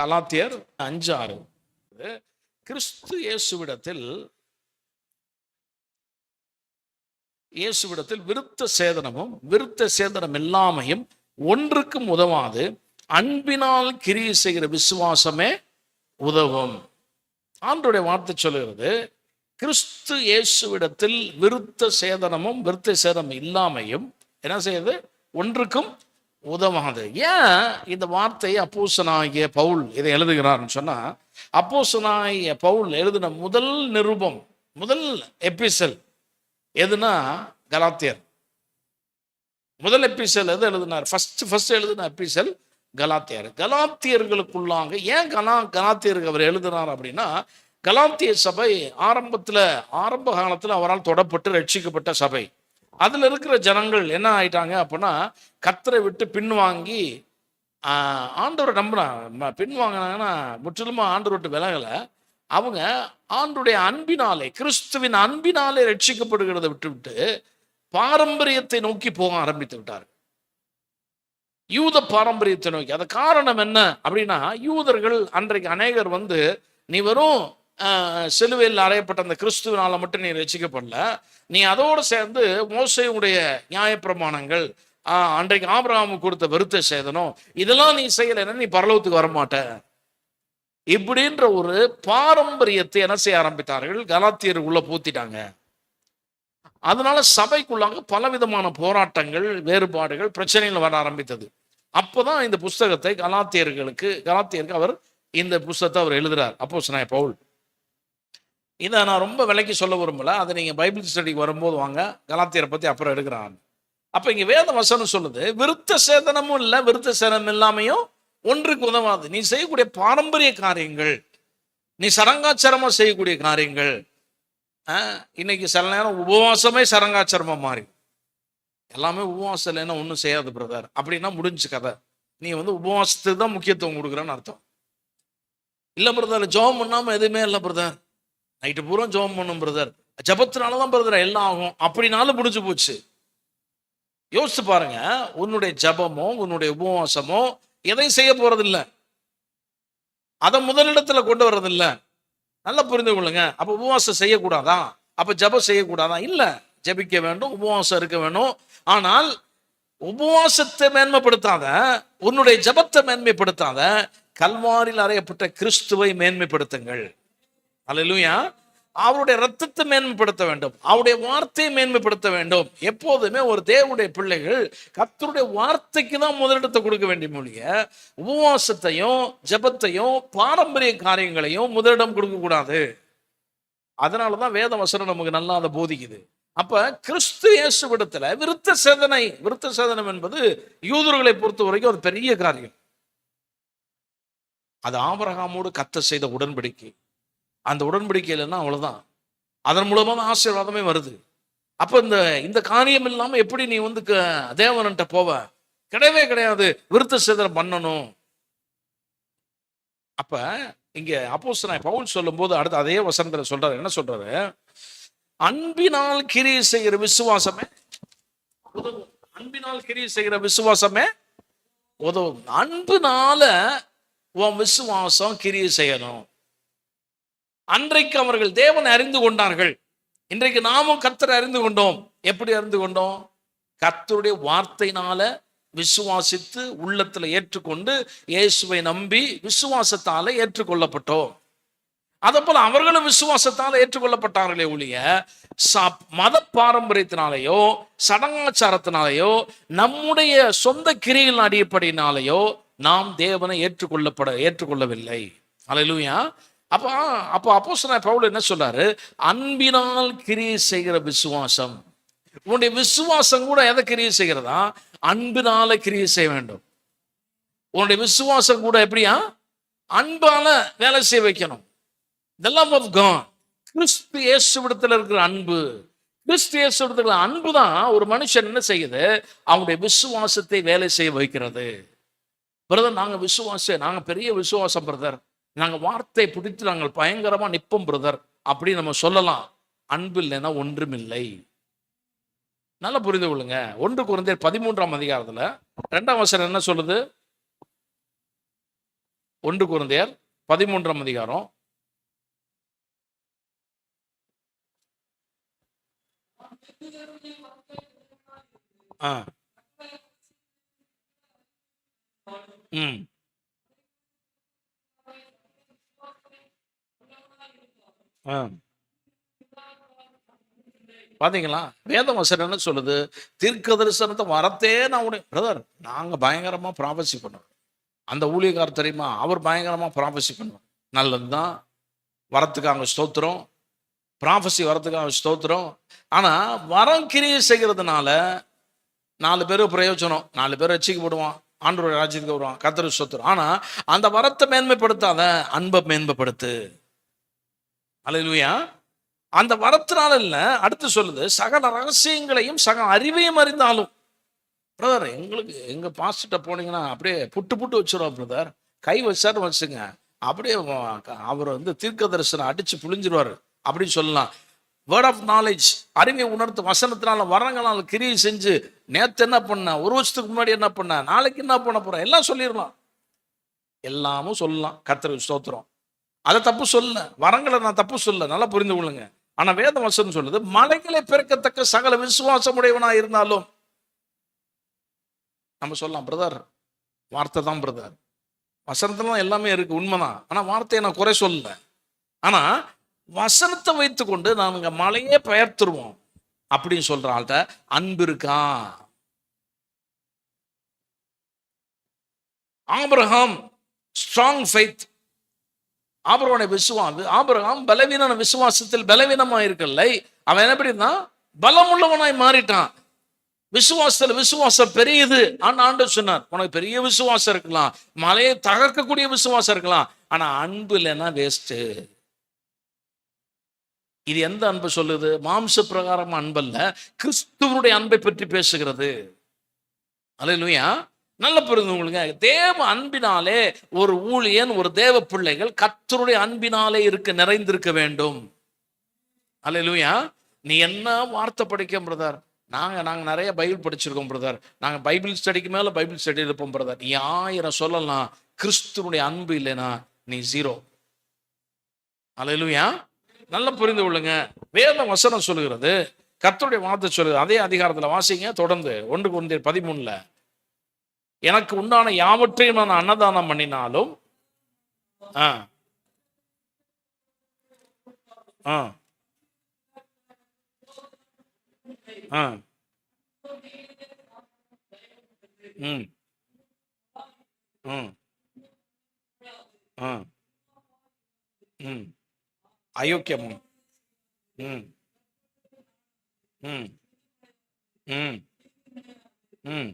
கலாத்தியர் 5:6. கிறிஸ்து இயேசுவிடத்தில் விருத்த சேதனமும் விருத்த சேதனம் இல்லாமையும் ஒன்றுக்கும் உதவாது, அன்பினால் கிரியை செய்கிற விசுவாசமே உதவும். ஆண்டவருடைய வார்த்தை சொல்லுகிறது, கிறிஸ்து இயேசுவிடத்தில் விருத்த சேதனமும் விருத்த சேதனம் இல்லாமையும் என்ன செய்யுது? ஒன்றுக்கும் உதவாது. ஏன் இந்த வார்த்தையை அப்போஸ்தலனாகிய பவுல் இதை எழுதுகிறார்னு சொன்னா, அப்போஸ்தலனாகிய பவுல் எழுதின முதல் நிருபம், முதல் எபிசல் எதுனா கலாத்தியர். முதல் எபிசல் எது எழுதினார்? ஃபர்ஸ்ட் எழுதின எபிசல் கலாத்தியர். கலாத்தியர்களுக்குள்ளாக ஏன் கலாத்தியருக்கு அவர் எழுதினார் அப்படின்னா, கலாத்திய சபை ஆரம்ப காலத்தில் அவரால் தொடப்பட்டு ரட்சிக்கப்பட்ட சபை. அதில் இருக்கிற ஜனங்கள் என்ன ஆயிட்டாங்க அப்படின்னா, கர்த்தரை விட்டு பின்வாங்கி ஆண்டவரை நம்பினாங்க. பின்வாங்கினாங்கன்னா முற்றிலுமா ஆண்டவர் விட்டு விலகலை. அவங்க ஆண்டுடைய அன்பினாலே, கிறிஸ்துவின் அன்பினாலே ரட்சிக்கப்படுகிறத விட்டு பாரம்பரியத்தை நோக்கி போக ஆரம்பித்து விட்டார். யூத பாரம்பரியத்தை நோக்கி. அது காரணம் என்ன அப்படின்னா, யூதர்கள் அன்றைக்கு அநேகர் நீ வெறும் சிலுவையில் அறையப்பட்ட அந்த கிறிஸ்துவினால மட்டும் நீ ரட்சிக்கப்படல, நீ அதோடு சேர்ந்து மோசேயுடைய நியாயப்பிரமாணங்கள், அன்றைக்கு ஆபிரகாமுக்கு கொடுத்த விருத்த சேதனம், இதெல்லாம் நீ செய்யலைன்னா நீ பரலோகத்துக்கு வரமாட்ட, இப்படின்ற ஒரு பாரம்பரியத்தை என்ன செய்ய ஆரம்பித்தார்கள்? கலாத்தியருக்குள்ள பூத்திட்டாங்க. அதனால சபைக்குள்ளாக பலவிதமான போராட்டங்கள், வேறுபாடுகள், பிரச்சனைகள் வர ஆரம்பித்தது. அப்போதான் இந்த புஸ்தகத்தை கலாத்தியருக்கு அவர் இந்த புஸ்தகத்தை அவர் எழுதுறார், அப்போஸ்தலனாகிய பவுல். இதை நான் ரொம்ப விலைக்கு சொல்ல விரும்பல, அதை நீங்கள் பைபிள் ஸ்டடிக்கு வரும்போது வாங்க, கலாத்தியரை பற்றி அப்புறம் எடுக்கிறான். அப்போ இங்கே வேத வசனம் சொல்லுது, விருத்த சேதனமும் இல்லை விருத்த சேதனம் இல்லாமையும் ஒன்றுக்கு உதவாது. நீ செய்யக்கூடிய பாரம்பரிய காரியங்கள், நீ சடங்காச்சாரமாக செய்யக்கூடிய காரியங்கள், இன்னைக்கு சில நேரம் உபவாசமே சடங்காச்சாரமாக மாறி, எல்லாமே உபவாசம் இல்லைன்னா ஒன்றும் செய்யாது பிரதர் அப்படின்னா முடிஞ்சு கதை. நீ உபவாசத்துக்கு தான் முக்கியத்துவம் கொடுக்குறேன்னு அர்த்தம். இல்லை பிரதர், ஜெபம் பண்ணாமல் எதுவுமே இல்லை பிரதர், நைட்டு பூரா ஜெபம் பண்ணும் பிரதர், ஜபத்தினால தான் பிரதர் எல்லாம் ஆகும் அப்படின்னாலும் முடிஞ்சு போச்சு. யோசிச்சு பாருங்க, உன்னுடைய ஜபமோ உன்னுடைய உபவாசமோ எதையும் செய்ய போறதில்லை, அதை முதலிடத்துல கொண்டு வர்றதில்லை. நல்லா புரிந்து கொள்ளுங்க. அப்ப உபவாசம் செய்யக்கூடாதா? அப்ப ஜபம் செய்யக்கூடாதா? இல்லை, ஜபிக்க வேண்டும், உபவாசம் இருக்க வேண்டும். ஆனால் உபவாசத்தை மேன்மைப்படுத்தாத, உன்னுடைய ஜபத்தை மேன்மைப்படுத்தாத, கல்வாரில் அறையப்பட்ட கிறிஸ்துவை மேன்மைப்படுத்துங்கள். அல்லேலூயா. அவருடைய ரத்தத்தை மேன்மைப்படுத்த வேண்டும், அவருடைய வார்த்தையை மேன்மைப்படுத்த வேண்டும். எப்போதுமே ஒரு தேவனுடைய பிள்ளைகள் கர்த்தருடைய வார்த்தைக்கு தான் முதலிடத்தை கொடுக்க வேண்டிய மொழிய, உபவாசத்தையும் ஜபத்தையும் பாரம்பரிய காரியங்களையும் முதலிடம் கொடுக்க கூடாது. அதனாலதான் வேத வசனம் நமக்கு நல்லா அதை போதிக்குது. அப்ப கிறிஸ்து இயேசுவிடத்துல விருத்த சேதனம் என்பது யூதர்களை பொறுத்த வரைக்கும் அது பெரிய காரியம். அது ஆபிரகாமோடு கர்த்தர் செய்த உடன்படிக்கை. அந்த உடன்படிக்கை இல்லைன்னா அவ்வளவுதான், அதன் மூலமா தான் ஆசீர்வாதமே வருது. அப்ப இந்த காரியம் இல்லாம எப்படி நீ தேவன்கிட்ட போவ? கிடையவே கிடையாது. விருத்த சேதனம் பண்ணணும். அப்ப இங்க அப்போஸ்தலனாகிய பவுல் சொல்லும் போது அடுத்து அதே வசனத்துல சொல்றாரு, என்ன சொல்றாரு? அன்பினால் கிரியை செய்கிற விசுவாசமே உதவும். அன்பினால் கிரியை செய்கிற விசுவாசமே உதவும். அன்புனால உன் விசுவாசம் கிரியை செய்யணும். அன்றைக்கு அவர்கள் தேவனை அறிந்து கொண்டார்கள், இன்றைக்கு நாமும் கர்த்தரை அறிந்து கொண்டோம். எப்படி அறிந்து கொண்டோம்? கர்த்தருடைய வார்த்தையினால விசுவாசித்து உள்ளத்துல ஏற்றுக்கொண்டு இயேசுவை நம்பி விசுவாசத்தால ஏற்றுக்கொள்ளப்பட்டோம். அதே போல அவர்களும் விசுவாசத்தால் ஏற்றுக்கொள்ளப்பட்டார்களே ஒழிய மத பாரம்பரியத்தினாலேயோ சடங்காச்சாரத்தினாலேயோ நம்முடைய சொந்த கிரியின் அடிப்படையினாலேயோ நாம் தேவனை ஏற்றுக்கொள்ளவில்லை. அல்லேலூயா. அப்போ அப்போஸ்தலனாகிய பவுல் என்ன சொல்றாரு? அன்பினால் கிரியை செய்கிற விசுவாசம். உன்னுடைய விசுவாசம் கூட எதை கிரியை செய்கிறதா? அன்பினால கிரியை செய்ய வேண்டும். உன்னுடைய விசுவாசம் கூட எப்படியா? அன்பால வேலை செய்ய வைக்கணும். The love of God. கிறிஸ்து இயேசுவிடத்தில் இருக்கிற அன்பு, கிறிஸ்து இயேசுவிடத்தில் இருக்கிற அன்பு தான் ஒரு மனுஷன் என்ன செய்யுது? அவனுடைய விசுவாசத்தை வேலை செய்ய வைக்கிறது. பிரதர், நாங்க பெரிய விசுவாசம் பிரதர், நாங்க வார்த்தை பிடித்து நாங்கள் பயங்கரமா நிற்போம் பிரதர் அப்படி நம்ம சொல்லலாம். அன்பு இல்லைன்னா ஒன்றுமில்லை. நல்லா புரிந்து கொள்ளுங்க. 1 கொரிந்தியர் 13ஆம் அதிகாரத்துல 2ஆம் வசனம் என்ன சொல்லுது? 1 கொரிந்தியர் 13ஆம் அதிகாரம். ம் பாத்தீங்களா? வேத வசனம் என்ன சொல்லுது? தீர்க்க தரிசனத்தை வரத்தே நான் உடைய பிரதர், நாங்க பயங்கரமா ப்ராபசி பண்ணுவோம். அந்த ஊழியக்காரர் தெரியுமா, அவர் பயங்கரமா ப்ராபசி பண்ணுவார். நல்லதுதான், வரத்துக்காக ஸ்தோத்திரம், ப்ராபசி வரத்துக்காக ஸ்தோத்திரம். ஆனா வரம் கிரியை செய்கிறதுனால 4 பேர் பிரயோஜனம், 4 பேர் ரட்சிக்கப்படுவான், ஆண்டவருடைய ராஜ்யத்துக்கு வருவான், கர்த்தருக்கு ஸ்தோத்திரம். ஆனா அந்த வரத்தை மேன்மைப்படுத்தாத, அன்பை மேன்மைப்படுத்து. அல்லேலூயா. அந்த வரத்தினால இல்ல, அடுத்து சொல்லுது சகல ரகசியங்களையும் சக அறிவையும் அறிந்தாலும். பிரதர், எங்களுக்கு எங்க பாஸ்டர்ட்ட போனீங்கன்னா அப்படியே புட்டு புட்டு வச்சிருவோம் பிரதர். கை வச்சாரு வச்சுங்க, அப்படியே அவர் வந்து தீர்க்க தரிசனம் அடிச்சு புழிஞ்சிருவாரு அப்படின்னு சொல்லலாம். வேர்ட் ஆஃப் நாலேஜ், அறிவை உணர்த்து வசனத்தினால வரங்களால் கிரியை செஞ்சு, நேத்து என்ன பண்ண, ஒரு வருஷத்துக்கு முன்னாடி என்ன பண்ண, நாளைக்கு என்ன பண்ண போற, எல்லாம் சொல்லிடலாம், எல்லாமும் சொல்லலாம். கர்த்தருக்கு ஸ்தோத்திரம். அதை தப்பு சொல்ல, வரங்களை நான் தப்பு சொல்ல, நல்லா புரிந்து கொள்ளுங்க. ஆனா வேத வசனம் சொல்லுது மலைகளை பெருக்கத்தக்க சகல விசுவாசம் உடையவனா இருந்தாலும். நம்ம சொல்லலாம் பிரதர், வார்த்தை தான் பிரதர், வசனத்துல எல்லாமே இருக்கு, உண்மைதான். ஆனா வார்த்தையை நான் குறை சொல்லல. ஆனா வசனத்தை வைத்துக்கொண்டு நாங்க மலையே பெயர்த்துருவோம் அப்படின்னு சொல்ற ஆள்கிட்ட அன்பு இருக்கா? ஆபிரகாம் ஸ்ட்ராங் ஃபெய்த், ஆபிரகாம் பலவீன விசுவாசத்தில் பலவீனமா இருக்கலை, அவன் என்ன பண்ணிருந்தான், பலமுள்ளவனாய் மாறிட்டான். விசுவாசத்துல விசுவாசம் பெரியது. ஆண்டவர் சொன்னார், உனக்கு பெரிய விசுவாசம் இருக்கலாம், மலையை தகர்க்கக்கூடிய விசுவாசம் இருக்கலாம், ஆனா அன்பு இல்லைன்னா வேஸ்ட். இது எந்த அன்பு சொல்லுது? மாம்ச பிரகாரம் அன்பல்ல, கிறிஸ்துவனுடைய அன்பை பற்றி பேசுகிறது. அல்லேலூயா. நல்ல புரிந்து உங்களுக்கு, தேவ அன்பினாலே ஒரு ஊழியன், ஒரு தேவ பிள்ளைகள் கர்த்தருடைய அன்பினாலே நிறைந்திருக்க வேண்டும். அல்லேலூயா. நீ என்ன வார்த்தை படிக்க பிரதர், நாங்க நிறைய பைபிள் படிச்சிருக்கோம் பிரதர், நாங்க பைபிள் ஸ்டடிக்கு மேல பைபிள் ஸ்டடி இருப்போம் பிரதர், நீ 1000 சொல்லலாம், கிறிஸ்துவனுடைய அன்பு இல்லைனா நீ 0. அல்லேலூயா. நல்லா புரிந்து கொள்ளுங்க. வேத வசனம் சொல்லுகிறது, கர்த்தருடைய வார்த்தை சொல்லுது. அதே அதிகாரத்துல வாசிங்க தொடர்ந்து. 1 கொரிந்தியர் 13, எனக்கு உண்டான யாவற்றையும் நான் அன்னதானம் பண்ணினாலும் அயோக்கியமும் ம் ம் ம் ம்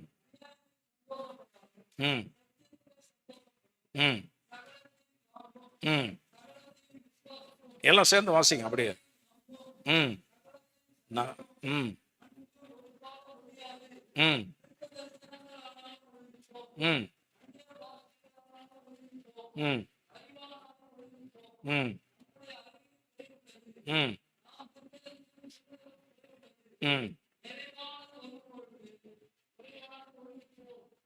ம் ம் ம் எல்லாம் சேர்ந்து வாசிங்க அப்படியே. ம் ம் ம் ம் ம் ம் ம் ம்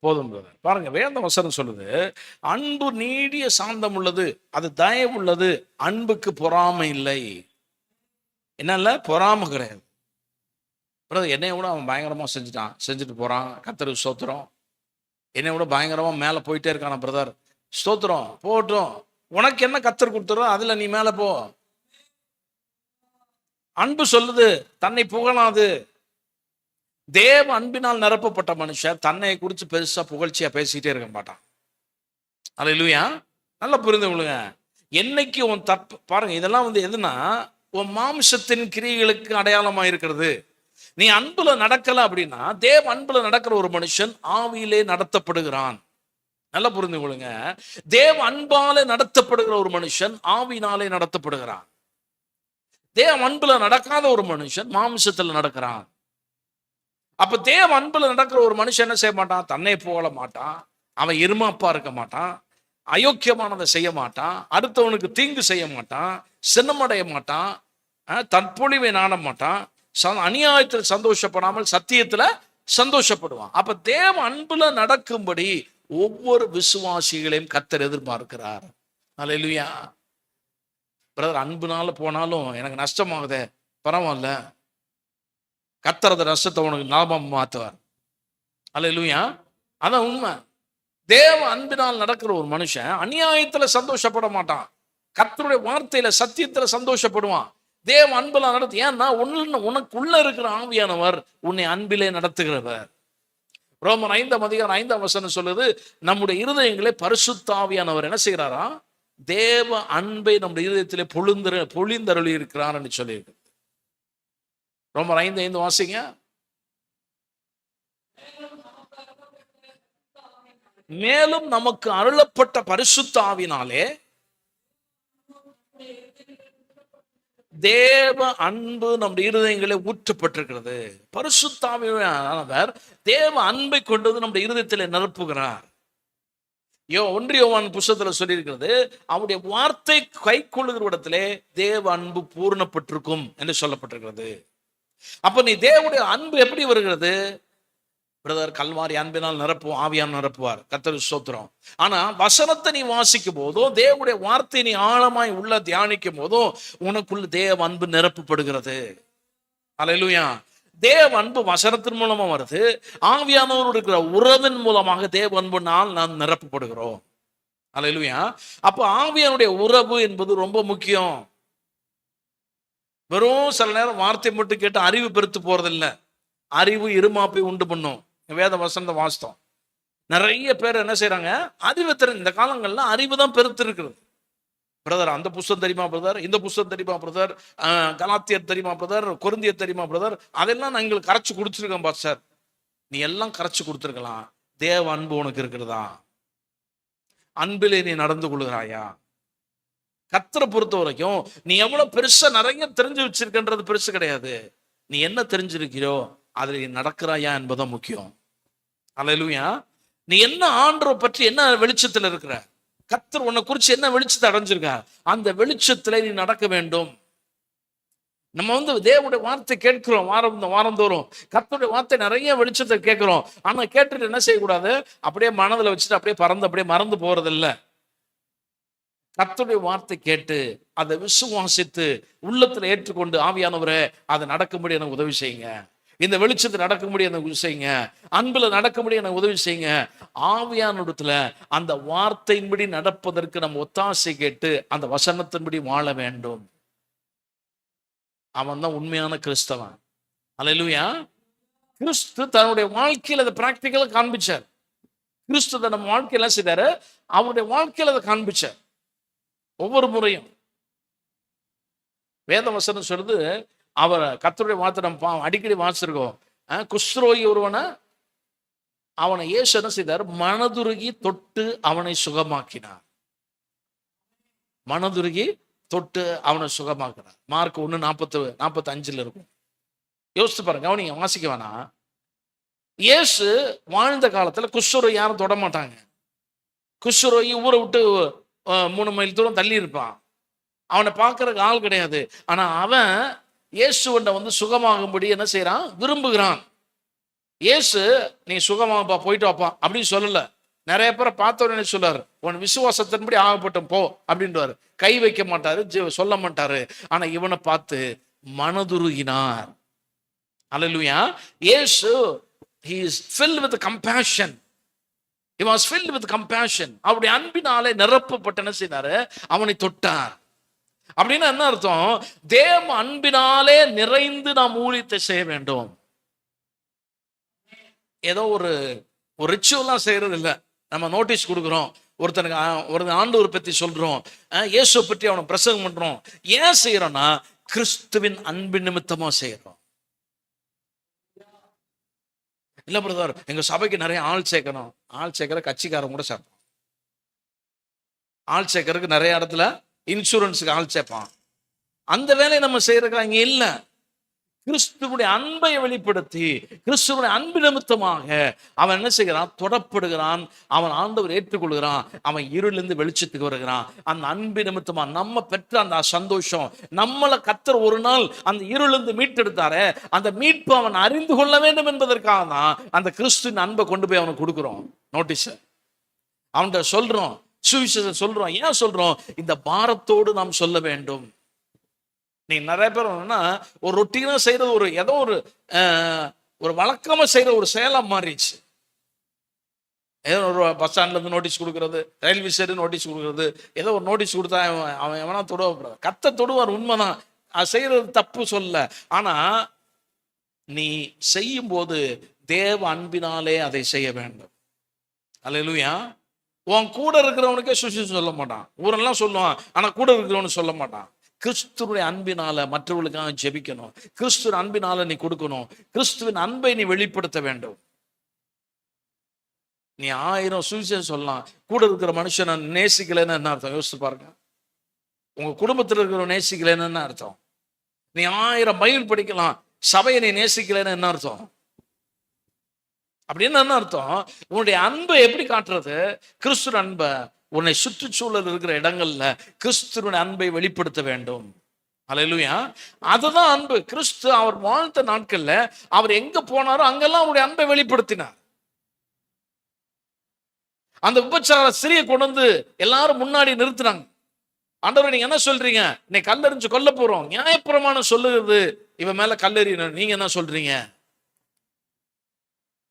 போதும் பிரதர். பாருங்க, வேத வசனம் சொல்லுது அன்பு நீடிய சாந்தம் உள்ளது, அது தயவு உள்ளது, அன்புக்கு பொறாமை இல்லை. என்ன பொறாமை கிடையாது பிரதர். என்னை விட அவன் பயங்கரமா செஞ்சுட்டு போறான், கர்த்தருக்கு ஸ்தோத்திரம். என்னை விட பயங்கரமா மேல போயிட்டே இருக்கான பிரதர், ஸ்தோத்திரம் போகட்டும். உனக்கு என்ன கர்த்தர் கொடுத்துறோம், அதுல நீ மேல போ. அன்பு சொல்லுது தன்னை புகழாது. தேவ அன்பினால் நிரப்பப்பட்ட மனுஷன் தன்னை குறித்து பெருசா புகழ்ச்சியா பேசிக்கிட்டே இருக்க மாட்டான். அல்லேலூயா. நல்லா புரிந்து கொள்ளுங்க. என்னைக்கு உன் தப்பு பாருங்க, இதெல்லாம் வந்து எதுனா உன் மாம்சத்தின் கிரியைகளுக்கு அடையாளமா இருக்கிறது. நீ அன்புல நடக்கல அப்படின்னா, தேவ அன்புல நடக்கிற ஒரு மனுஷன் ஆவியிலே நடத்தப்படுகிறான். நல்லா புரிந்து கொள்ளுங்க. தேவ அன்பாலே நடத்தப்படுகிற ஒரு மனுஷன் ஆவியினாலே நடத்தப்படுகிறான். தேவ அன்புல நடக்காத ஒரு மனுஷன் மாம்சத்துல நடக்கிறான். அப்ப தேவ அன்புல நடக்கிற ஒரு மனுஷன் என்ன செய்ய மாட்டான், தன்னை புகழ மாட்டான், அவன் இருமாப்பா இருக்க மாட்டான், அயோக்கியமானதை செய்ய மாட்டான், அடுத்தவனுக்கு தீங்கு செய்ய மாட்டான், சின்னமடைய மாட்டான், தற்பொழிவை நாட மாட்டான், அநியாயத்தில் சந்தோஷப்படாமல் சத்தியத்துல சந்தோஷப்படுவான். அப்ப தேவ அன்புல நடக்கும்படி ஒவ்வொரு விசுவாசிகளையும் கர்த்தர் எதிர்பார்க்கிறார். அல்லேலூயா. பிரதர், அன்புனால போனாலும் எனக்கு நஷ்டமாகுதே, பரவாயில்ல, கர்த்தர் அந்த நஷ்டத்தை உனக்கு லாபம் மாற்றுவார். அல்லேலூயா. அதான் உண்மை. தேவ அன்பினால் நடக்கிற ஒரு மனுஷன் அநியாயத்துல சந்தோஷப்பட மாட்டான், கர்த்தருடைய வார்த்தையில சத்தியத்துல சந்தோஷப்படுவான். தேவ அன்புல நடத்து. ஏன்னா உனக்குள்ள இருக்கிற ஆவியானவர் உன்னை அன்பிலே நடத்துகிறவர். ரோமர் 5:5 சொல்லுது, நம்முடைய இருதயங்களே பரிசுத்த ஆவியானவர் என்ன செய்கிறாரா, தேவ அன்பை நம்முடைய இருதயத்திலே பொழிந்தருளி இருக்கிறார் என்று சொல்லியிருக்கு. ரோமர் 5:5 வாசிங்க. மேலும் நமக்கு அருளப்பட்ட பரிசுத்த ஆவியினாலே தேவ அன்பு நம்முடைய இருதயங்களே ஊற்றப்பட்டிருக்கிறது. பரிசுத்த ஆவியானவர் தேவ அன்பை கொண்டது நம்முடைய இருதயத்திலே நிரப்புகிறார். 1 யோவான் புத்தகத்தில் சொல்லியிருக்கிறது, அவருடைய வார்த்தை கை கொள்ளுகிற இடத்திலே தேவ அன்பு பூர்ணப்பட்டிருக்கும் என்று சொல்லப்பட்டிருக்கிறது. அப்ப நீ தேவனுடைய அன்பு எப்படி வருகிறது? பிரதர், கல்வாரி அன்பினால் நிரப்புவோம், ஆவியான் நிரப்புவார், கர்த்தருக்கு ஸ்தோத்திரம். ஆனா வசனத்தை நீ வாசிக்கும் போதும், தேவனுடைய வார்த்தை நீ ஆழமாய் உள்ள தியானிக்கும் போதும் உனக்குள்ள தேவ அன்பு நிரப்பப்படுகிறது. அல்லேலூயா. தேவ அன்பு வசனத்தின் மூலமா வருது. ஆவியானவரோடு இருக்கிற உறவின் மூலமாக தேவ அன்புனால் நாம் நிரப்பப்படுகிறோம். அல்லேலூயா. அப்ப ஆவியானுடைய உறவு என்பது ரொம்ப முக்கியம். வெறும் சில நேரம் வார்த்தை மட்டும் கேட்டு அறிவு பெருத்து போறதில்லை. அறிவு இருமாப்பை உண்டு பண்ணும். வேத வசனத்தை வாசித்தோம். நிறைய பேர் என்ன செய்யறாங்க, அறிவு இந்த காலங்கள்ல அறிவு தான் பெருத்து இருக்கிறது. பிரதர், அந்த புஸ்தகம் தெரியுமா பிரதர், இந்த புஸ்தகம் தெரியுமா பிரதர், கலாத்தியர் தெரியுமா பிரதர், கொரிந்தியர் தெரியுமா பிரதர், அதெல்லாம் நான் எங்களுக்கு கரைச்சு கொடுத்துருக்கேன் பாஸ்டர். நீ எல்லாம் கரைச்சு கொடுத்துருக்கலாம். தேவ அன்பு உனக்கு இருக்கிறதா? அன்பிலே நீ நடந்து கொள்கிறாயா? கர்த்தரை பொறுத்த வரைக்கும் நீ எவ்வளவு பெருசா நிறைய தெரிஞ்சு வச்சிருக்கன்றது பெருசு கிடையாது. நீ என்ன தெரிஞ்சிருக்கிறோ அதுல நீ நடக்கிறாயா என்பதுதான் முக்கியம். அல்லேலூயா. நீ என்ன ஆண்டவரை பற்றி என்ன வெளிச்சத்துல இருக்கிற, கர்த்தர் உன்னை குறிச்சு என்ன வெளிச்சத்தை அடைஞ்சிருக்க, அந்த வெளிச்சத்துல நீ நடக்க வேண்டும். நம்ம தேவனுடைய வார்த்தை கேட்கிறோம், வாரந்தோறும் கர்த்தருடைய வார்த்தை நிறைய வெளிச்சத்தை கேட்கிறோம். ஆனா கேட்டுட்டு என்ன செய்யக்கூடாது, அப்படியே மனதில் வச்சுட்டு அப்படியே அப்படியே மறந்து போறதில்ல. கர்த்தருடைய வார்த்தை கேட்டு அதை விசுவாசித்து உள்ளத்துல ஏற்றுக்கொண்டு, ஆவியானவரே அதை நடக்கும்படி எனக்கு உதவி செய்யுங்க, இந்த வெளிச்சத்தை நடக்கும்படி எனக்கு உதவி செய்யுங்க, அன்புல நடக்கும்படி எனக்கு உதவி செய்யுங்க. ஆவியானவரிடத்துல அந்த வார்த்தையின்படி நடப்பதற்கு நம்ம ஒத்தாசை கேட்டு அந்த வசனத்தின்படி வாழ வேண்டும். அவன் தான் உண்மையான கிறிஸ்தவன். அல்லேலூயா. கிறிஸ்து தன்னுடைய வாழ்க்கையில் அதை பிராக்டிக்கலா காண்பிச்சார். கிறிஸ்து நம்ம வாழ்க்கையில செய்தாரு, அவருடைய வாழ்க்கையில் அதை காண்பிச்சார். ஒவ்வொரு முறையும் வேத வசனம் சொல்றது, அவர் கர்த்தருடைய வார்த்தை நம்ம அடிக்கடி வாசிச்சிருக்கோம். குஷ்ரோகி ஒருவனை இயேசு என்ன செய்தார், மனதுருகி தொட்டு அவனை சுகமாக்கினார். மனதுருகி தொட்டு அவனை சுகமாக்கினார். மார்க் 1:45 இருக்கும். யோசித்து பாருங்க, கவனிங்க, வாசிக்க வேணாம். இயேசு வாழ்ந்த காலத்துல குஷ்ரோகி யாரும் தொட மாட்டாங்க. குஷ்ரோகி ஊரை விட்டு 3 மைல் தூரம் தள்ளி இருப்பான். அவனை பார்க்கறதுக்கு ஆள் கிடையாது. ஆனா அவன் இயேசுவண்ட சுகமாகும்படி என்ன செய்யறான், விரும்புகிறான். இயேசு நீ சுகமாகப்பா, போயிட்டு வாப்பா அப்படின்னு சொல்லல. நிறைய பேரை பார்த்தவனே சொல்லாரு, உன் விசுவாசத்தின்படி ஆகப்பட்டும் போ அப்படின்றாரு. கை வைக்க மாட்டாரு, சொல்ல மாட்டாரு. ஆனா இவனை பார்த்து மனதுருகினார். அல்லேலூயா. இயேசு he is filled with compassion. He was filled with compassion. அவருடைய அன்பினாலே நிரப்பப்பட்ட என்ன செய்தாரு, அவனை தொட்டார். அப்படின்னா என்ன அர்த்தம், தேவ அன்பினாலே நிறைந்து நாம் ஊழியத்தை செய்ய வேண்டும். ஏதோ ஒரு ரிச்சுவல்லாம் செய்யறது இல்லை. நம்ம நோட்டீஸ் கொடுக்குறோம், ஒருத்தனுக்கு ஒரு ஆண்டவர் பற்றி சொல்றோம், இயேசுவை பற்றி அவனை பிரசங்கம் பண்றோம். ஏன் செய்யறோம்னா கிறிஸ்துவின் அன்பின் நிமித்தமா செய்யறோம். இல்ல பிரதர், எங்க சபைக்கு நிறைய ஆள் சேர்க்கணும். ஆள் சேர்க்கிற கட்சிக்காரன் கூட சேர்ப்போம். ஆள் சேர்க்கறதுக்கு நிறைய இடத்துல இன்சூரன்ஸுக்கு ஆள் சேர்ப்பான். அந்த வேலையை நம்ம செய்யறதுக்கு அங்கே இல்லை. கிறிஸ்துவுடைய அன்பை வெளிப்படுத்தி, கிறிஸ்துவுடைய அன்பு நிமித்தமாக அவன் என்ன செய்கிறான், தொடப்படுகிறான். அவன் ஆண்டவர் ஏற்றுக்கொள்கிறான். அவன் இருளிலிருந்து வெளிச்சத்துக்கு வருகிறான். அந்த அன்பு நிமித்தமா நம்ம பெற்ற அந்த சந்தோஷம், நம்மளை கர்த்தர் ஒரு நாள் அந்த இருளிலிருந்து மீட்டெடுத்தாரே, அந்த மீட்பு அவன் அறிந்து கொள்ள வேண்டும் என்பதற்காக தான் அந்த கிறிஸ்துவின் அன்பை கொண்டு போய் அவனுக்கு கொடுக்குறோம். நோட்டீஸ் அவன்கிட்ட சொல்றோம், சுவிசேஷம் சொல்றோம். ஏன் சொல்றோம்? இந்த பாரத்தோடு நாம் சொல்ல வேண்டும். நீ நிறைய பேர் ஒரு ரொட்டீனா செய்யறது, ஒரு ஏதோ ஒரு வழக்கமா செய்யற ஒரு செயலா மாறிடுச்சு. ஏதோ ஒரு பஸ் ஸ்டாண்ட்ல இருந்து நோட்டீஸ் கொடுக்கறது, ரயில்வே ஸ்டேஷன் நோட்டீஸ் கொடுக்கறது, ஏதோ ஒரு நோட்டீஸ் கொடுத்தா அவன் எவனா தொடுவார். கத்த தொடுவார், உண்மைதான். அது செய்யறது தப்பு சொல்ல. ஆனா நீ செய்யும் போது தேவ அன்பினாலே அதை செய்ய வேண்டும். அல்லேலூயா. உன் கூட இருக்கிறவனுக்கே சுவிசேஷம் சொல்ல மாட்டான், ஊரெல்லாம் சொல்லுவான், ஆனா கூட இருக்கிறவனு சொல்ல மாட்டான். கிறிஸ்துவின் அன்பினால மற்றவர்களுக்காக ஜெபிக்கணும். கிறிஸ்துவின் அன்பினால நீ கொடுக்கணும். கிறிஸ்துவின் அன்பை நீ வெளிப்படுத்த வேண்டும். நீ 1000 சுவிசேஷம் சொல்லலாம், கூட இருக்கிற மனுஷனை நேசிக்கலைன்னு என்ன அர்த்தம்? யோசிச்சு பாருங்க. உங்க குடும்பத்தில் இருக்கிற நேசிக்கலைன்னு என்ன அர்த்தம்? நீ 1000 பைபிள் படிக்கலாம், சபையை நீ நேசிக்கலைன்னு என்ன அர்த்தம்? அப்படின்னு என்ன அர்த்தம்? உன்னுடைய அன்பை எப்படி காட்டுறது? கிறிஸ்துவ அன்பை உன்னை சுற்றுச்சூழல் இருக்கிற இடங்கள்ல கிறிஸ்துவனுடைய அன்பை வெளிப்படுத்த வேண்டும். அல்லேலூயா. அதுதான் அன்பு. கிறிஸ்து அவர் வாழ்ந்த நாட்கள்ல அவர் எங்க போனாரோ அங்கெல்லாம் அவருடைய அன்பை வெளிப்படுத்தினார். அந்த விபச்சார ஸ்திரியை கொண்டு வந்து எல்லாரும் முன்னாடி நிறுத்தினாங்க. ஆண்டவரே, நீங்க என்ன சொல்றீங்க? இன்னைக்கு கல்லெறிஞ்சு கொல்ல போறோம். நியாயப்பிரமாணம் சொல்லுகிறது இவன் மேல கல்லெறியணும், நீங்க என்ன சொல்றீங்க?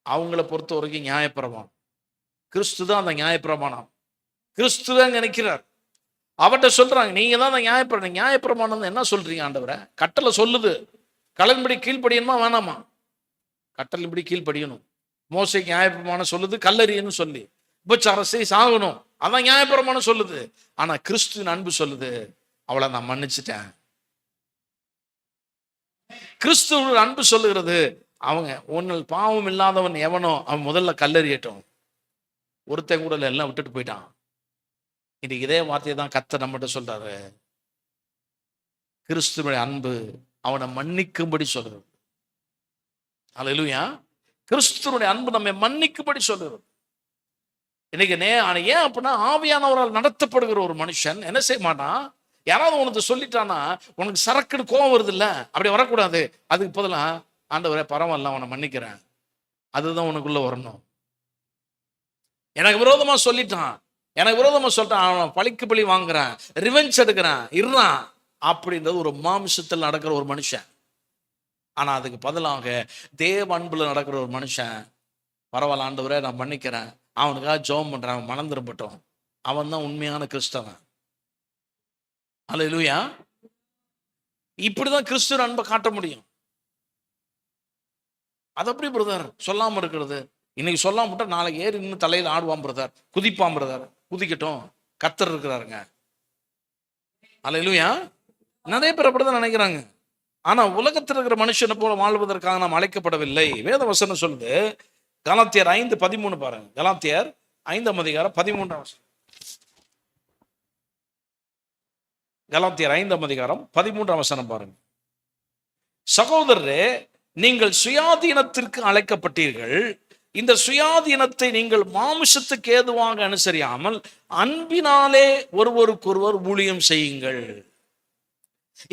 அவங்கள பொறுத்த வரைக்கும் நியாயப்பிரமாணம், கிறிஸ்து தான் அந்த நியாயப்பிரமாணம். கிறிஸ்து தான் நினைக்கிறார். அவர்கிட்ட சொல்றாங்க, நீங்க தான் அந்த நியாயப்பிரமாணம் என்ன சொல்றீங்க ஆண்டவரை? கட்டளை சொல்லுது, கலன்படி கீழ்ப்படியணுமா வேணாமா? கட்டளைப்படி கீழ்ப்படியணும். மோசைக்கு நியாயப்பிரமாணம் சொல்லுது கல்லறியன்னு சொல்லி, விபச்சாரத்தை சாகணும், அதான் நியாயப்பிரமாணம் சொல்லுது. ஆனா கிறிஸ்துவின் அன்பு சொல்லுது, அவளை நான் மன்னிச்சிட்டேன். கிறிஸ்துவின் அன்பு சொல்லுகிறது, அவங்க உன்னில் பாவம் இல்லாதவன் எவனோ அவன் முதல்ல கல்லறியட்டும். ஒருத்தன் கூட எல்லாம் விட்டுட்டு போயிட்டான். இன்னைக்கு இதே வார்த்தையை தான் கர்த்தர் நம்மகிட்ட சொல்றாரு. கிறிஸ்துவின் அன்பு அவனை மன்னிக்கும்படி சொல்றது. அல்லேலூயா. கிறிஸ்துவினுடைய அன்பு நம்மை மன்னிக்கும்படி சொல்லுறது. இன்னைக்கு ஏன் அப்படின்னா, ஆவியானவரால் நடத்தப்படுகிற ஒரு மனுஷன் என்ன செய்ய மாட்டான்? யாராவது உனக்கு சொல்லிட்டானா உனக்கு சரக்குன்னு கோவம் வருது இல்ல, அப்படி வரக்கூடாது. அதுக்கு பதிலா, ஆண்டவரே பரவாயில்ல, அவனை மன்னிக்கிறேன், அதுதான் உனக்குள்ள வரணும். எனக்கு விரோதமா சொல்லிட்டான், எனக்கு விரோதமா சொல்லிட்டான், அவன் பழிக்கு பழி வாங்குறான், ரிவெஞ்ச் எடுக்கிறான், இருறான் அப்படின்றது ஒரு மாம்சத்தில் நடக்கிற ஒரு மனுஷன். ஆனா அதுக்கு பதிலாக தேவ அன்புல நடக்கிற ஒரு மனுஷன், பரவாயில்ல ஆண்டவரே நான் மன்னிக்கிறேன், அவனுக்காக ஜெபம் பண்றான், அவன் மனம் திரும்பட்டும், அவன் தான் உண்மையான கிறிஸ்தவன். அல்லேலூயா. இப்படிதான் கிறிஸ்துவின் அன்பை காட்ட முடியும். அது எப்படி பிரதர் சொல்லாம இருக்கிறது? இன்னைக்கு சொல்லாம விட்டா நாளைக்கு ஏறி இன்னும் தலையில ஆடுவான் பிரதர், குதிப்பான் பிரதர். குதிக்கட்டும், கர்த்தர் இருக்கிறாருங்க. அல்லேலூயா. நிறைய பேர் அப்படிதான் நினைக்கிறாங்க. ஆனா உலகத்தில் இருக்கிற மனுஷனை போல வாழ்வதற்காக நாம் அழைக்கப்படவில்லை. வேத வசனம் சொல்லுது, கலாத்தியர் 5:13 பாருங்க. கலாத்தியர் 5:13. கலாத்தியர் 5:13 பாருங்க. சகோதரரே, நீங்கள் சுயாதீனத்திற்கு அழைக்கப்பட்டீர்கள். இந்த சுயாதீனத்தை நீங்கள் மாமிசத்துக்கு ஏதுவாக அனுசரியாமல் அன்பினாலே ஒருவருக்கொருவர் ஊழியம் செய்யுங்கள்.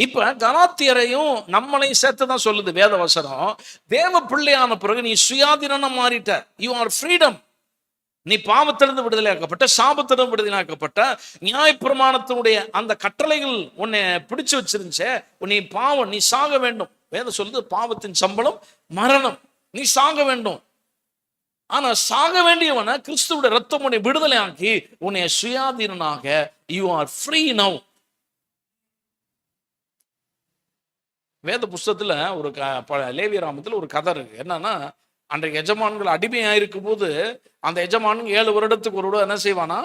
இப்ப கலாத்தியரையும் நம்மளையும் சேர்த்துதான் சொல்லுது வேத வசனம். தேவ பிள்ளையான பிறகு நீ சுயாதீனம் மாறிட்ட. You are freedom. நீ பாவத்திலிருந்து விடுதலையாக்கப்பட்ட, சாபத்திலிருந்து விடுதலையாக்கப்பட்ட, நியாயப்பிரமாணத்தினுடைய அந்த கட்டளைகள் உன்னை பிடிச்சு வச்சிருந்துச்சே, நீ பாவம், நீ சாக வேண்டும். வேதம் சொல்லுது, பாவத்தின் சம்பளம் மரணம், நீ சாக வேண்டும். ஆனா சாக வேண்டியவன கிறிஸ்துவோட ரத்தம் உன்னை விடுதலையாக்கி உன்னை சுயாதீனாக, யூ ஆர் ஃப்ரீ நவ். வேத புஸ்தகத்துல ஒரு லேவியராமத்தில் ஒரு கதை இருக்கு. என்னன்னா, அன்றைக்கு எஜமான்கள் அடிமையாயிருக்கும் போது அந்த எஜமானுக்கு 7 வருடத்துக்கு ஒரு என்ன செய்வானா,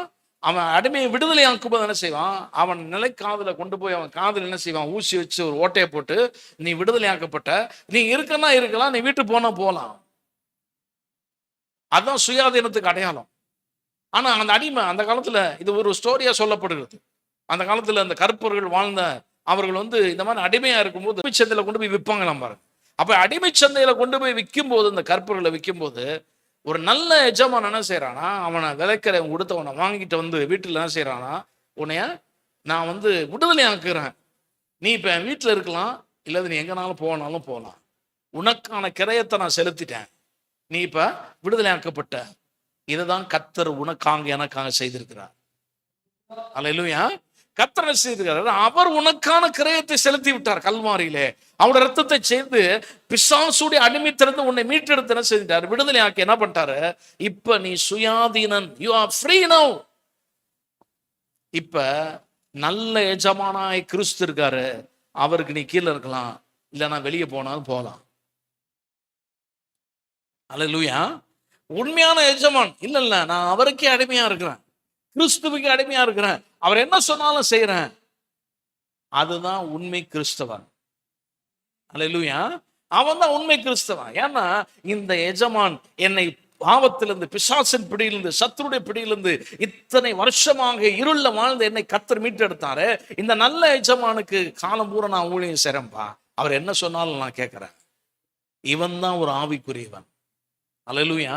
அவன் அடிமையை விடுதலை ஆக்கும் போது என்ன செய்வான், அவன் நிலைக்காதுல கொண்டு போய் அவன் காதில் என்ன செய்வான், ஊசி வச்சு ஒரு ஓட்டையை போட்டு, நீ விடுதலை ஆக்கப்பட்ட, நீ இருக்கனா இருக்கலாம், நீ வீட்டு போனா போகலாம். அதுதான் சுயாதீனத்துக்கு அடையாளம். ஆனா அந்த அடிமை அந்த காலத்துல, இது ஒரு ஸ்டோரியா சொல்லப்படுகிறது, அந்த காலத்துல அந்த கருப்பர்கள் வாழ்ந்த அவர்கள் இந்த மாதிரி அடிமையா இருக்கும்போது அடிமை சந்தையில கொண்டு போய் விற்பாங்களாம் பாருங்க. அப்ப அடிமை சந்தையில கொண்டு போய் விற்கும் போது, இந்த கற்பர்களை விற்கும் போது, ஒரு நல்ல எஜமான் என்ன செய்யறானா, அவனை விலைக்கரை கொடுத்தவனை வாங்கிட்டு வீட்டுல என்ன செய்யறானா, உன்னைய நான் விடுதலை ஆக்குறேன், நீ இப்ப என் வீட்டுல இருக்கலாம், இல்லது நீ எங்கனாலும் போனாலும் போகலாம், உனக்கான கிரயத்தை நான் செலுத்திட்டேன், நீ இப்ப விடுதலை ஆக்கப்பட்ட, இதுதான் கர்த்தர் உனக்காக எனக்காக செய்திருக்கிறார். அல்லேலூயா. கர்த்தர் என்ன செய்திருக்கிறார்? அவர் உனக்கான கிரயத்தை செலுத்தி விட்டார் கல்வாரியிலே. அவருடைய ரத்தத்தை செய்து பிசாசுடைய அடிமைத்திலிருந்து உன்னை மீட்டெடுத்து என்ன செய்தார்? விடுதலை ஆக்கி என்ன பண்ணிட்டாரு? இப்ப நீ சுயாதீனன். You are free now. இப்ப நல்ல எஜமானாய் கிறிஸ்து இருக்காரு. அவருக்கு நீ கீழே இருக்கலாம், இல்லைன்னா வெளியே போனாலும் போகலாம். அல்லேலூயா. உண்மையான எஜமான் இல்ல, நான் அவருக்கே அடிமையா இருக்கிறேன், கிறிஸ்துவுக்கு அடிமையா இருக்கிறேன், அவர் என்ன சொன்னாலும் செய்யறேன். அதுதான் உண்மை கிறிஸ்தவன். அல்லேலூயா. அவன் தான் உண்மை கிறிஸ்தவன். ஏன்னா இந்த எஜமான் என்னை பாவத்திலிருந்து, பிசாசின் பிடியிலிருந்து, சத்துருடைய பிடியிலிருந்து இத்தனை வருஷமாக இருள வாழ்ந்து என்னை கர்த்தர் மீட்டெடுத்தாரு. இந்த நல்ல எஜமானுக்கு காலம் பூரா நான் ஊழியம் செய்றேன்பா. அவர் என்ன சொன்னாலும் நான் கேட்கிறேன். இவன் தான் ஒரு ஆவிக்குரியவன். அல்லேலூயா.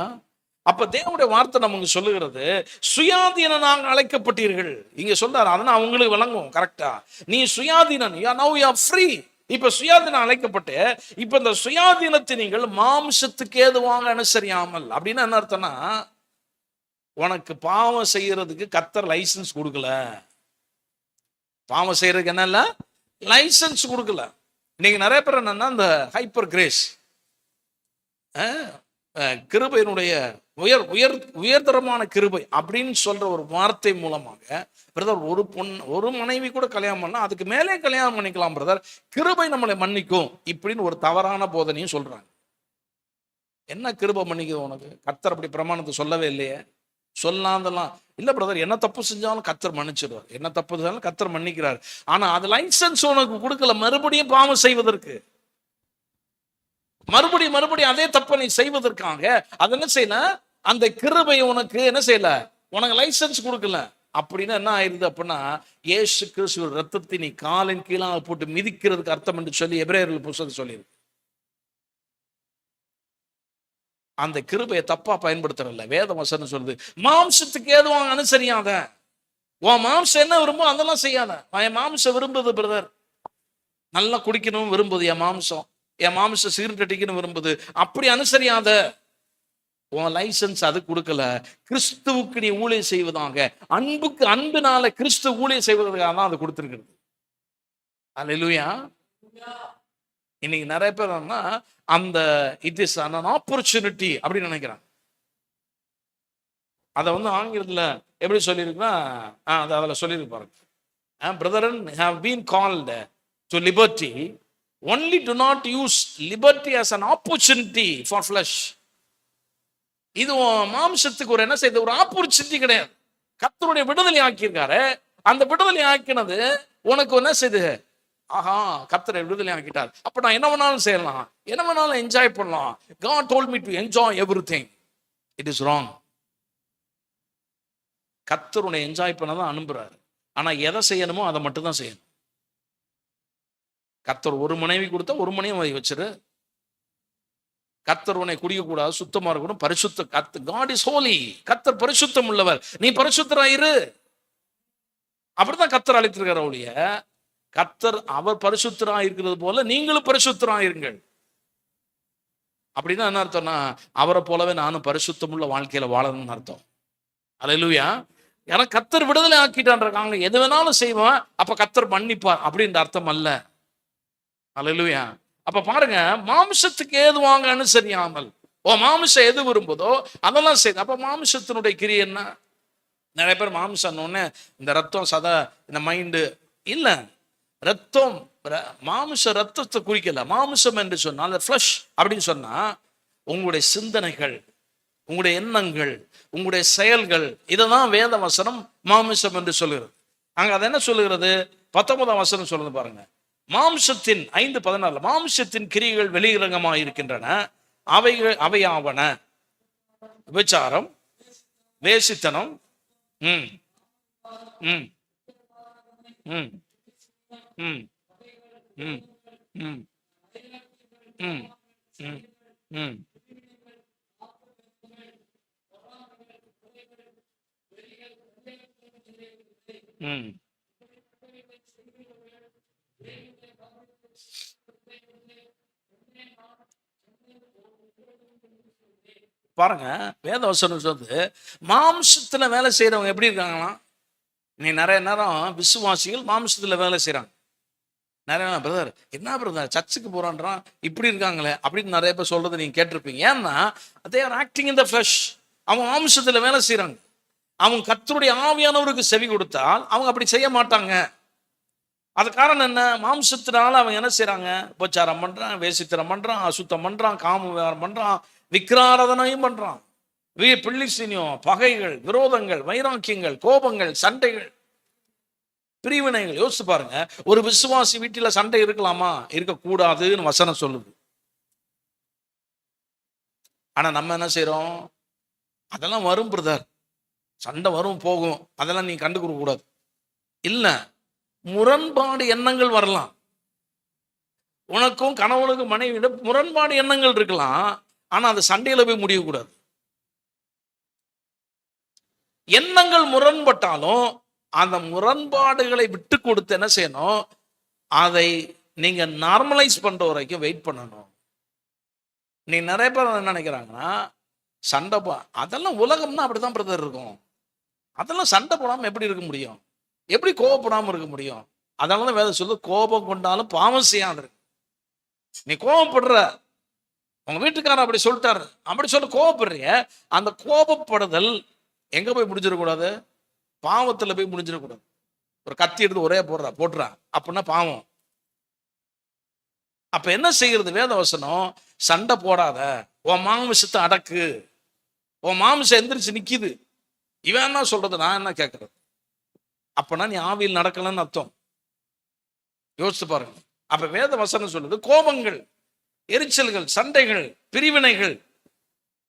அப்ப தேவனுடைய வார்த்தை நமக்கு சொல்லுகிறது, சுயாதீனனாக அழைக்கப்பட்டீர்கள். இங்க சொல்றாரு, அதனால அவங்களுக்கு விளங்கும் கரெக்டா. நீ சுயாதீனன், now you are free. இப்ப சுயாதீனம் அழைக்கப்பட்டு, இப்ப இந்த சுயாதீனத்தை நீங்கள் மாம்சத்துக்கு ஏதுவாக அனுசரியாமல். அப்படின்னா என்ன அர்த்தம்னா, உனக்கு பாவம் செய்யறதுக்கு கர்த்தர் லைசன்ஸ் கொடுக்கல. பாவம் செய்யறதுக்கு என்ன இல்ல, லைசன்ஸ் கொடுக்கல. இன்னைக்கு நிறைய பேர் என்னன்னா, இந்த ஹைப்பர் கிரேஸ், கிருபையினுடைய உயர்தரமான கிருபை அப்படின்னு சொல்ற ஒரு வார்த்தை மூலமாக, பிரதர் ஒரு மனைவி கூட கல்யாணம் பண்ணா அதுக்கு மேலே கல்யாணம் பண்ணிக்கலாம் பிரதர், கிருபை நம்மளை மன்னிக்கும் இப்படின்னு ஒரு தவறான போதனையும் சொல்றாங்க. என்ன கிருபை மன்னிக்குது உனக்கு? கர்த்தர் அப்படி பிரமாணத்தை சொல்லவே இல்லையே. சொல்லாதெல்லாம் இல்ல பிரதர், என்ன தப்பு செஞ்சாலும் கர்த்தர் மன்னிச்சிடுவார், என்ன தப்பு செஞ்சாலும் கர்த்தர் மன்னிக்கிறார். ஆனா அது லைசன்ஸ் உனக்கு கொடுக்கல மறுபடியும் பாவம் செய்வதற்கு, மறுபடியும் அதே தப்பை நீ செய்வதற்காக. அது என்ன செய்யல, அந்த கிருபை உனக்கு என்ன செய்யல, உனக்கு லைசன்ஸ் கொடுக்கல. அப்படின்னா என்ன ஆயிருது அப்படின்னா, இயேசு கிறிஸ்துவின் ரத்தத்தை நீ காலின் கீழாக போட்டு மிதிக்கிறதுக்கு அர்த்தம் என்று சொல்லி எபிரேயர்கள் புத்தகம் சொல்லியிருக்கு. அந்த கிருபையை தப்பா பயன்படுத்துறல. வேத வசனம் சொல்லுது, மாம்சத்துக்கு ஏதுவாங்க அனுசரியாத. உன் மாம்சம் என்ன விரும்பும் அதெல்லாம் செய்யாத. என் மாம்சம் விரும்புது பிரதர், நல்லா குடிக்கணும் விரும்புது என் மாம்சம், என் மாம்சம் சிகரெட் அடிக்கணும் விரும்புது, அப்படி அனுசரியாத. உன் லைசன்ஸ் அது கொடுக்கல. கிறிஸ்துவுக்கு நீ ஊழியம் செய்வதாக, அன்பினால கிறிஸ்து ஊழியம் செய்வதற்காக தான் அது கொடுத்திருக்கிறது. அல்லேலூயா. இன்னைக்கு நிறைய பேர் அந்த இட் இஸ் an opportunity அப்படின்னு நினைக்கிறாங்க. அதை ஆங்கிலத்தில் எப்படி சொல்லியிருக்குன்னா, அதில் சொல்லியிருக்கு பாருங்க, brethren have been called to liberty, only do not use liberty as an opportunity for flesh. இது மாம்சத்துக்கு ஒரு என்ன செய்யுது, ஒரு ஆப்பர்ச்சுனிட்டி கிடையாது. கர்த்தருடைய விடுதலை ஆக்கியிருக்காரு. அந்த விடுதலை ஆக்கினது உனக்கு என்ன செய்யுது, ஆஹா கர்த்தரை விடுதலை ஆக்கிட்டார், அப்ப நான் என்ன வேணாலும் செய்யலாம், என்ன வேணாலும் என்ஜாய் பண்ணலாம். God told me to enjoy everything. It is wrong. கர்த்தர் உன்னை என்ஜாய் பண்ணதான் அனுப்புறாரு. ஆனா எதை செய்யணுமோ அதை மட்டும் தான் செய்யணும். கர்த்தர் ஒரு மனைவி கொடுத்தா ஒரு மனைவி வச்சிரு. கர்த்தர் உன்னை குடிக்கக்கூடாது, சுத்தமா இருக்கணும், பரிசுத்த. God is holy. கர்த்தர் பரிசுத்தம் உள்ளவர், நீ பரிசுத்தராயிரு. அப்படிதான் கர்த்தர் அழைத்திருக்கிற ஒழிய, கர்த்தர் அவர் பரிசுத்தராக இருக்கிறது போல நீங்களும் பரிசுத்தராயிருங்கள். அப்படின்னா என்ன அர்த்தம்னா, அவரை போலவே நானும் பரிசுத்தமுள்ள வாழ்க்கையில வாழணும்னு அர்த்தம். அல்லேலூயா. ஏன்னா கர்த்தர் விடுதலை ஆக்கிட்டான்றாங்க, எது வேணாலும் செய்வான், அப்ப கர்த்தர் மன்னிப்பார் அப்படின்ற அர்த்தம் அல்ல. அல்லேலூயா. அப்ப பாருங்க, மாம்சத்துக்கு ஏதுவாங்க அனுசரியாமல், மாம்சம் எது விரும்புதோ அதெல்லாம் செய்யுது. அப்ப மாம்சத்தினுடைய கிரியை என்ன? நிறைய பேர் மாம்சம் இந்த ரத்தம் சதை இந்த மைண்டு இல்ல. ரத்தம் மாம்ச ரத்தத்தை குறிக்கல. மாம்சம் என்று சொன்னால் ஃப்ளஷ் அப்படின்னு சொன்னா உங்களுடைய சிந்தனைகள், உங்களுடைய எண்ணங்கள், உங்களுடைய செயல்கள், இதைதான் வேத வசனம் மாம்சம் என்று சொல்லுகிறது. அங்க அதை என்ன சொல்லுகிறது? 19ஆம் வசனம் சொல்லுது பாருங்க. மாம்சத்தின் 5:14 மாம்சத்தின் கிரியைகள் வெளிரங்கமாக இருக்கின்றன, அவையாவன விபச்சாரம், வேசித்தனம், ம் ம் ம் ம் ம் ம் ம் ம் ம் ம் பாருங்க, வேதவசனம் சொல்லுது மாம்சத்துல வேலை செய்யறவங்க எப்படி இருக்காங்கன்னா, நீ நிறைய நேரம் விசுவாசிகள் மாம்சத்துல வேலை செய்யறாங்க. நிறைய பிரதர், என்ன பிரதர் சர்ச்சுக்கு போறான்றான் இப்படி இருக்காங்களே அப்படின்னு நிறைய பேர் சொல்றதை நீங்க கேட்டிருப்பீங்க. ஏன்னா they are acting in the flesh. அவங்க மாம்சத்துல வேலை செய்யறாங்க. அவங்க கர்த்தருடைய ஆவியானவருக்கு செவி கொடுத்தால் அவங்க அப்படி செய்ய மாட்டாங்க. அது காரணம் என்ன? மாம்சத்தினால அவங்க என்ன செய்யறாங்க? உபச்சாரம் பண்றான், வேசித்தனம் பண்றான், அசுத்தம் பண்றான், காம விவகாரம் பண்றான், விக்கிராராதனையும் பண்றான். பிள்ளிசீனியம், பகைகள், விரோதங்கள், வைராக்கியங்கள், கோபங்கள், சண்டைகள், பிரிவினைகள். யோசிச்சு பாருங்க, ஒரு விசுவாசி வீட்டில சண்டை இருக்கலாமா? இருக்கக்கூடாதுன்னு வசனம் சொல்லுது. ஆனா நம்ம என்ன செய்யறோம்? அதெல்லாம் வரும் பிரதர், சண்டை வரும் போகும், அதெல்லாம் நீ கண்டுக்க கூடாது. இல்ல, முரண்பாடு எண்ணங்கள் வரலாம். உனக்கும் கணவனுக்கும் மனைவியிடம் முரண்பாடு எண்ணங்கள் இருக்கலாம். ஆனா அந்த சண்டையில போய் முடியக்கூடாது. எண்ணங்கள் முரண்பட்டாலும் அந்த முரண்பாடுகளை விட்டு கொடுத்து என்ன செய்யணும்? அதை நீங்க நார்மலைஸ் பண்ற வரைக்கும் வெயிட் பண்ணணும். நீ நிறைய பேர் என்ன நினைக்கிறாங்கன்னா, சண்டை அதெல்லாம் உலகம்னா அப்படிதான் பிரதர் இருக்கும். அதெல்லாம் சண்டை போடாம எப்படி இருக்க முடியும்? எப்படி கோபப்படாம இருக்க முடியும்? அதனாலதான் வேதம் சொல்லு, கோபம் கொண்டாலும் பாவம் செய்யாது. நீ கோபப்படுற, உங்க வீட்டுக்காரர் அப்படி சொல்லிட்டாரு அப்படி சொல்லி கோபப்படுறீங்க. அந்த கோபப்படுதல் எங்க போய் முடிஞ்சிடக்கூடாது? பாவத்துல போய் முடிஞ்சிடக்கூடாது. ஒரு கத்தி எடுத்து ஒரே போட்டுறா அப்படின்னா பாவம். அப்ப என்ன செய்யறது? வேதவசனம், சண்டை போடாத, உன் மாமிசத்தை அடக்கு. உன் மாமிசம் எந்திரிச்சு நிக்குது, இவன் என்ன சொல்றது, நான் என்ன கேட்கறது? அப்பனா நீ ஆவியில் நடக்கலன்னு அர்த்தம். யோசிச்சு பாருங்க. அப்ப வேத வசனம் சொல்லுது, கோபங்கள், எரிச்சல்கள், சண்டைகள், பிரிவினைகள்.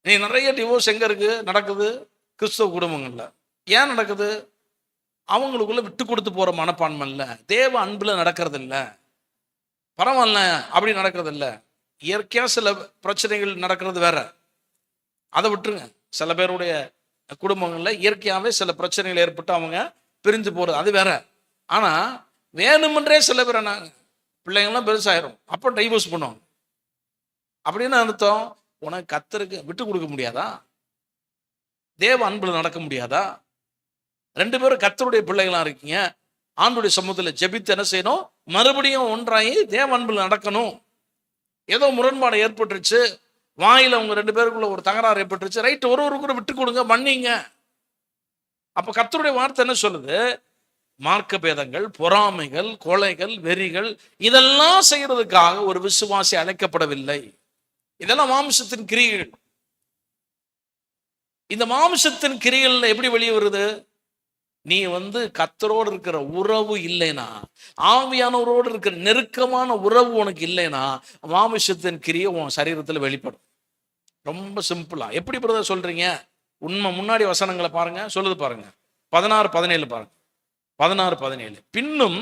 நீ நிறைய டிவோர்ஸ் எங்க இருக்கு நடக்குது? கிறிஸ்தவ குடும்பங்கள்ல. ஏன் நடக்குது? அவங்களுக்குள்ள விட்டு கொடுத்து போற மனப்பான்மை இல்ல, தேவ அன்புல நடக்கிறது இல்ல. பரவாயில்ல அப்படி நடக்கிறது இல்ல, இயற்கையா சில பிரச்சனைகள் நடக்கிறது வேற, அதை விட்டுருங்க. சில பேருடைய குடும்பங்கள்ல இயற்கையாவே சில பிரச்சனைகள் ஏற்பட்டு அவங்க பிரிஞ்சு போறது, அது வேற. ஆனா வேணுமென்றே சில பேர் என்ன, பிள்ளைங்கள்லாம் பெருசாயிரும், அப்போ டைவர்ஸ் பண்ணுவாங்க. அப்படின்னு அர்த்தம், உனக்கு கர்த்தருக்கு விட்டு கொடுக்க முடியாதா? தேவ அன்புல நடக்க முடியாதா? ரெண்டு பேரும் கர்த்தருடைய பிள்ளைகளா இருக்கீங்க, ஆண்டுடைய சமூகத்தில் ஜெபித்து என்ன செய்யணும்? மறுபடியும் ஒன்றாகி தேவ அன்புல நடக்கணும். ஏதோ முரண்பாடு ஏற்பட்டுருச்சு, வாயில அவங்க ரெண்டு பேருக்குள்ள ஒரு தகராறு ஏற்பட்டுருச்சு, ரைட், ஒருவருக்கு விட்டு கொடுங்க, மன்னிங்க. அப்ப கர்த்தருடைய வார்த்தை என்ன சொல்லுது? மார்க்க பேதங்கள், பொறாமைகள், கொலைகள், வெறிகள், இதெல்லாம் செய்யறதுக்காக ஒரு விசுவாசி அழைக்கப்படவில்லை. இதெல்லாம் மாம்சத்தின் கிரியைகள். இந்த மாம்சத்தின் கிரியைகள் எப்படி வெளியே வருது? நீ கர்த்தரோடு இருக்கிற உறவு இல்லைனா, ஆவியானவரோடு இருக்கிற நெருக்கமான உறவு உனக்கு இல்லைனா, மாமிசத்தின் கிரியை உன் சரீரத்தில் வெளிப்படும். ரொம்ப சிம்பிளா. எப்படி பிரதர் சொல்றீங்க? உண்மை, முன்னாடி வசனங்களை பாருங்க, சொல்லுது பாருங்க. 16-17 பாருங்க. 16-17. பின்னும்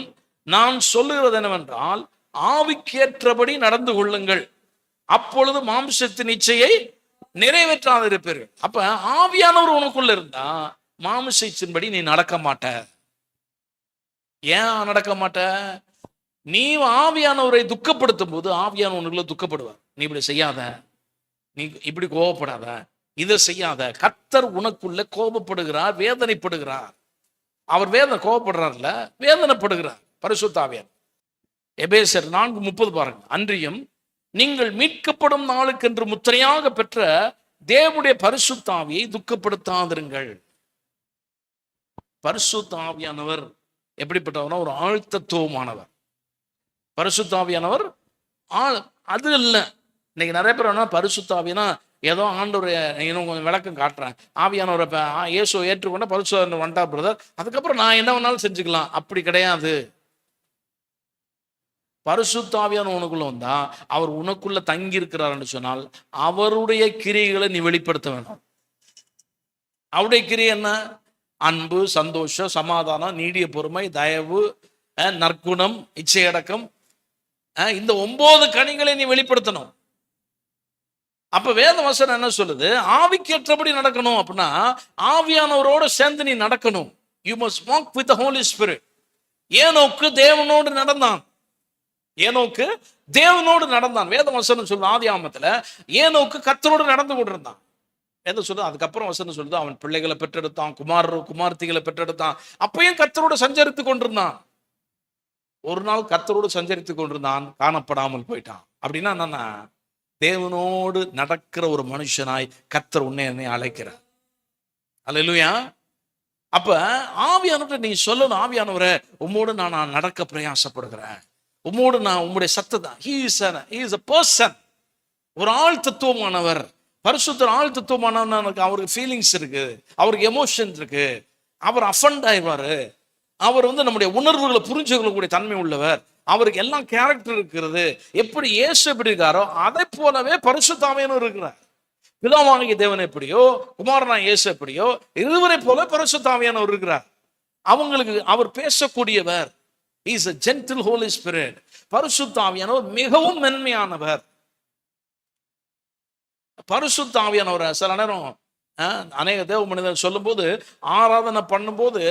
நான் சொல்லுகிறது என்னவென்றால், ஆவிக்கேற்றபடி நடந்து கொள்ளுங்கள், அப்பொழுது மாம்சத்தின் இச்சையை நிறைவேற்றாது இருப்பீர்கள். அப்ப ஆவியானவர் உனக்குள்ள இருந்தா மாமிசத்தின்படி நீ நடக்க மாட்ட. ஏன் நடக்க மாட்ட? நீ ஆவியானவரை துக்கப்படுத்தும் போது ஆவியானவனுக்குள்ள துக்கப்படுவார். நீ இப்படி செய்யாத, நீ இப்படி கோபப்படாத, இதை செய்யாத. கர்த்தர் உனக்குள்ள கோபப்படுகிறார், வேதனைப்படுகிறார். அவர் கோபப்படுறார்ல, வேதனைப்படுகிறார். பரிசுத்த ஆவியானவர். எபேசியர் 4:30 பாருங்க. அன்றியும் நீங்கள் மீட்கப்படும் நாளுக்கென்று முத்திரையாக பெற்ற தேவனுடைய பரிசுத்த ஆவியை துக்கப்படுத்தாதிருங்கள். பரிசுத்த ஆவியானவர் எப்படிப்பட்டவனா? ஒரு ஆழ்த்தத்துவமானவர். பரிசுத்த ஆவியானவர் அது இல்லை. இன்னைக்கு நிறைய பேர் பரிசுத்த ஆவினா ஏதோ ஆண்டவர், இன்னும் கொஞ்சம் விளக்கம் காட்டுறேன், ஆவியானவரை இயேசு ஏற்றுக்கொண்ட பரிசுத்த வந்துட்டா பிரதர், அதுக்கப்புறம் நான் என்ன வேணாலும் செஞ்சுக்கலாம். அப்படி கிடையாது. பரிசுத்த ஆவியானவர் உனக்குள்ள வந்தா, அவர் உனக்குள்ள தங்கி இருக்கிறார் சொன்னால் அவருடைய கிரியைகளை நீ வெளிப்படுத்த வேணும். அவருடைய கிரியை என்ன? அன்பு, சந்தோஷம், சமாதானம், நீடிய பொறுமை, தயவு, நற்குணம், இச்சையடக்கம், இந்த 9 கனிகளை நீ வெளிப்படுத்தணும். அப்ப வேத வசனம் என்ன சொல்லுது? ஆவிக்கேற்றபடி நடக்கணும். அப்படின்னா ஆவியானவரோட சேர்ந்து நீ நடக்கணும். You must walk with the holy spirit. ஏனோக்கு தேவனோடு நடந்தான். ஏனோக்கு தேவனோடு நடந்தான். வேத வசனம் சொல்லுது ஆதியாகமத்துல, ஏனோக்கு கர்த்தரோடு நடந்து கொண்டிருந்தான். எதை சொல்றது? அதுக்கப்புறம் வசனம் சொல்லுது, அவன் பிள்ளைகளை பெற்றெடுத்தான், குமார்த்திகளை பெற்றெடுத்தான். அப்பயும் கர்த்தரோடு சஞ்சரித்து கொண்டிருந்தான். ஒரு நாள் கர்த்தரோடு சஞ்சரித்து கொண்டிருந்தான், காணப்படாமல் போயிட்டான். அப்படின்னா என்னன்னா, தேவனோடு நடக்கிற ஒரு மனுஷனாய் கர்த்தர் உன்னை என்னை அழைக்கிறார். அல்லேலூயா. அப்ப ஆவியானவர்கிட்ட நீ சொல்லணும், ஆவியானவரே உம்மோடு நான் நடக்க பிரயாசப்படுகிறேன், உம்மோடு நான் உம்முடைய சத்ததான். he is a person. ஒரு ஆள் தத்துவமானவர், பரிசுத்தர் ஆள் தத்துவமானவர். அவருக்கு ஃபீலிங்ஸ் இருக்கு, அவருக்கு எமோஷன் இருக்கு, அவர் அஃபண்ட் ஆயிடுவாரு, அவர் நம்முடைய உணர்வுகளை புரிஞ்சுக்கக்கூடிய தன்மை உள்ளவர், அவருக்கு எல்லாம் கேரக்டர் இருக்கிறது. எப்படி இயேசு எப்படி இருக்காரோ அதை போலவே பரிசுத்த ஆவியானவர் இருக்கிறார். பிதாவாகிய தேவன் எப்படியோ, குமாரனா இயேசு எப்படியோ, இருவரை போல பரிசுத்த ஆவியானவர் இருக்கிறார். அவங்களுக்கு அவர் பேசக்கூடியவர். he is a gentle holy spirit. பரிசுத்த ஆவியானவர் மிகவும் மென்மையானவர். பரிசுத்த ஆவியானவர் சில நேரம் அநேக தேவ மனிதர் சொல்லும் போது, ஆராதனை பண்ணும்போது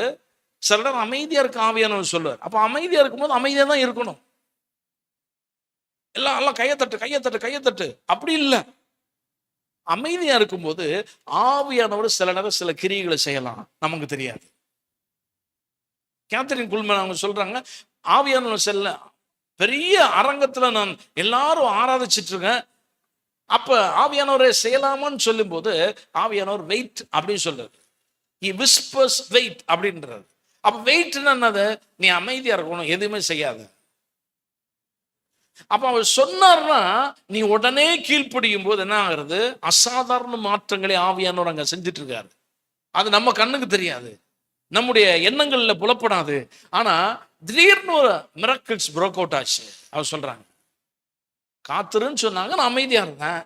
சில நேரம் அமைதியா இருக்க ஆவியானவர் சொல்லுவார். அப்ப அமைதியா இருக்கும்போது அமைதியா தான் இருக்கணும். எல்லாம் கையத்தட்டு அப்படி இல்லை. அமைதியா இருக்கும்போது ஆவியானவர் சில நேரம் சில கிரியைகளை செய்யலாம், நமக்கு தெரியாது. கேத்தரின் குல்மன் அவங்க சொல்றாங்க, ஆவியானவர் செல்ல பெரிய அரங்கத்துல நான் எல்லாரும் ஆராதிச்சிட்டு இருக்கேன், அப்ப ஆவியானவரை செய்யலாமான்னு சொல்லும் போது ஆவியானவர் வெயிட் அப்படின்னு சொல்றாரு. he whispers wait அப்படின்றது. அப்ப வெயிட்னா என்னது? நீ அமைதியா இருக்கணும், எதுவுமே செய்யாத. அப்ப அவர் சொன்னார்னா நீ உடனே கீழ்ப்படியும் போது என்ன ஆகுறது? அசாதாரண மாற்றங்களை ஆவியானவர் அங்க செஞ்சுட்டு இருக்காரு. அது நம்ம கண்ணுக்கு தெரியாது, நம்முடைய எண்ணங்கள்ல புலப்படாது. ஆனா திடீர்னு ஒரு மிராக்கிள்ஸ் பிரேக் அவுட் ஆச்சு. அவர் சொல்றாங்க, காத்துருன்னு சொன்னாங்க, நான் அமைதியா இருந்தேன்,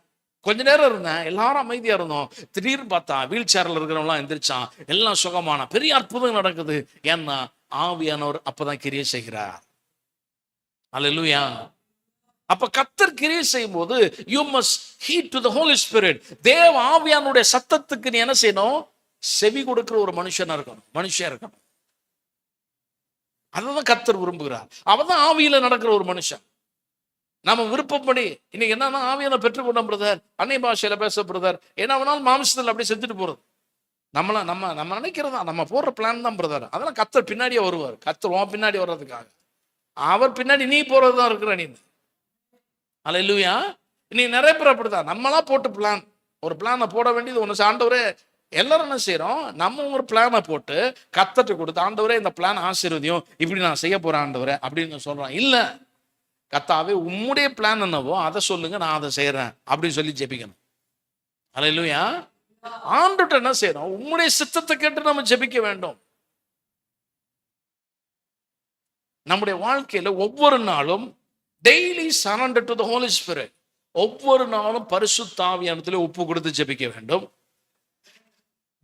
கொஞ்ச நேரம் இருந்தேன், எல்லாரும் அமைதியா இருந்தோம். திடீர்னு பார்த்தா வீல் சேர்ல இருக்கிறவங்களாம் எந்திரிச்சான், எல்லாம் சுகமான பெரிய அற்புதம் நடக்குது. ஏன்னா ஆவியானவர் அப்பதான் கிரியை செய்கிறார். அல்லேலூயா. அப்ப கர்த்தர் கிரியை செய்யும் போது you must heed to the Holy Spirit. தேவ ஆவியானுடைய சத்தத்துக்கு நீ என்ன செய்யணும்? செவி கொடுக்கிற ஒரு மனுஷனா இருக்கணும், மனுஷியா இருக்கணும். அதான் கர்த்தர் விரும்புகிறார். அவதான் ஆவியில நடக்கிற ஒரு மனுஷன். நம்ம விருப்பப்படி இன்னைக்கு என்னன்னா, ஆவியான பெற்றுக்கொண்டோம் பிரதர், அன்னை பாஷையில பேச பிரதர், என்ன வேணாலும் மாம்சத்தில் அப்படியே செஞ்சுட்டு போறது. நம்ம நினைக்கிறதா, நம்ம போடுற பிளான் தான் பிரதர். அதெல்லாம் கர்த்தர் பின்னாடியே வருவார். கர்த்தர் உன் பின்னாடி வர்றதுக்காக, அவர் பின்னாடி நீ போறதுதான் இருக்கிற. நீ அல்லேலூயா. நீ நிறைய பேர் அப்படிதான், நம்மளா போட்டு பிளான், ஒரு பிளானை போட வேண்டியது ஒன்று. ஆண்டவரே எல்லாரும் என்ன செய்யறோம்? நம்ம ஒரு பிளானை போட்டு கர்த்தர்ட்ட கொடுத்து, ஆண்டவரே இந்த பிளான் ஆசீர்வதியும், இப்படி நான் செய்ய போறேன் ஆண்டவரே அப்படின்னு சொல்றான். இல்ல, கர்த்தாவே உம்முடைய பிளான் என்னவோ அதை சொல்லுங்க, நான் அதை செய்யறேன் அப்படின்னு சொல்லி ஜெபிக்கணும். அல்லேலூயா. ஆண்டவர்ட்ட என்ன செய்யணும்? உம்முடைய சித்தத்தை கேட்டு நம்ம ஜெபிக்க வேண்டும். நம்முடைய வாழ்க்கையில ஒவ்வொரு நாளும் daily surrender to the holy spirit. ஒவ்வொரு நாளும் பரிசுத்த ஆவியானவரிடத்திலே ஒப்பு கொடுத்து ஜெபிக்க வேண்டும்.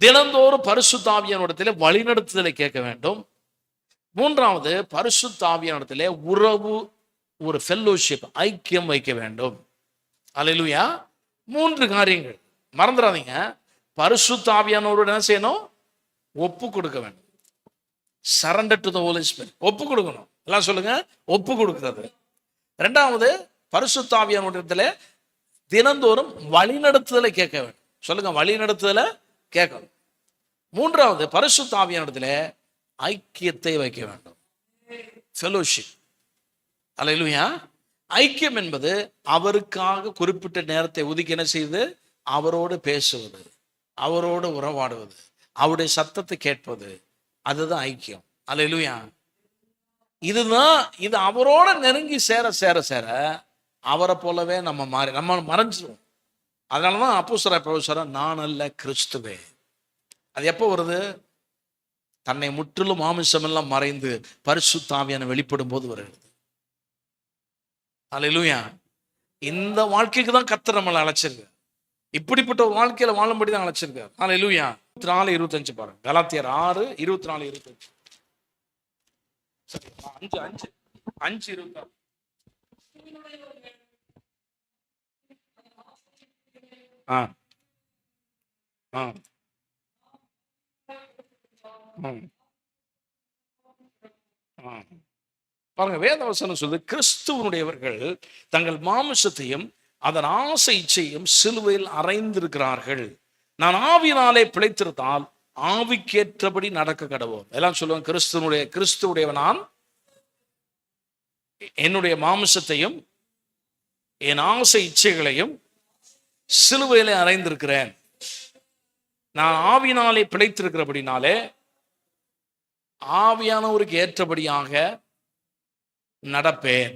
தினந்தோறும் பரிசுத்த ஆவியானவரிடத்திலே வழிநடத்துதலை கேட்க வேண்டும். மூன்றாவது, பரிசுத்த ஆவியானவரிடத்திலே உறவு, ஒரு ஃபெல்லோஷிப், ஐக்கியம் வைக்க வேண்டும். அல்லேலூயா. 3 காரியங்கள் மறந்துடாதீங்க. பரிசுத்த ஆவியானவரோடு என்ன செய்யணும்? ஒப்பு கொடுக்க வேண்டும். Surrender to the holy spirit, ஒப்பு கொடுக்கணும். எல்லாம் சொல்லுங்க, ஒப்பு கொடுக்கிறது. 2வது, பரிசுத்த ஆவியானவரிடத்திலே தினந்தோறும் வழிநடத்துதலை கேட்க வேண்டும். சொல்லுங்க, வழிநடத்துதலை கேட்கணும். 3வது, பரிசுத்த ஆவியானவரிடத்திலே ஐக்கியத்தை வைக்க வேண்டும், ஃபெல்லோஷிப். அல்லேலூயா. ஐக்கியம் என்பது அவருக்காக குறிப்பிட்ட நேரத்தை ஒதுக்கி என்ன செய்து அவரோடு பேசுவது, அவரோடு உறவாடுவது, அவருடைய சத்தத்தை கேட்பது, அதுதான் ஐக்கியம். அல்லேலூயா. இதுதான். இது அவரோட நெருங்கி சேர சேர சேர அவரை போலவே நம்ம மறைஞ்சிடும். அதனாலதான் அப்போஸ்தலர் பவுல் சொல்றார், நான் அல்ல கிறிஸ்துவே. அது எப்போ வருது? தன்னை முற்றிலும் மாமிசம் எல்லாம் மறைந்து பரிசுத்த ஆவியானவர் வெளிப்படும் போது வருகிறது. அல்லேலூயா. இந்த வாழ்க்கைக்கு தான் கர்த்தர் நம்மளை அழைச்சிருக்கார். இப்படிப்பட்ட ஒரு வாழ்க்கையில வாழும்படி தான் அழைச்சிருக்கார். அல்லேலூயா. 24:25 பாருங்க. கலாத்தியர் 6:24-25. சரி, 5:26. பாருங்க, வேதவசனம் சொல்லுது, கிறிஸ்துவனுடையவர்கள் தங்கள் மாமிசத்தையும் அதன் ஆசை இச்சையும் சிலுவையில் அறைந்திருக்கிறார்கள். நான் ஆவியினாலே பிழைத்திருந்தால் ஆவிக்கேற்றபடி நடக்க கடவோம். எல்லாம் சொல்லுவாங்க, கிறிஸ்துவுடைய நான் என்னுடைய மாமிசத்தையும் என் ஆசை இச்சைகளையும் சிலுவையிலே அறைந்திருக்கிறேன். நான் ஆவியினாலே பிழைத்திருக்கிறபடினாலே ஆவியானவருக்கு ஏற்றபடியாக நடப்பேன்.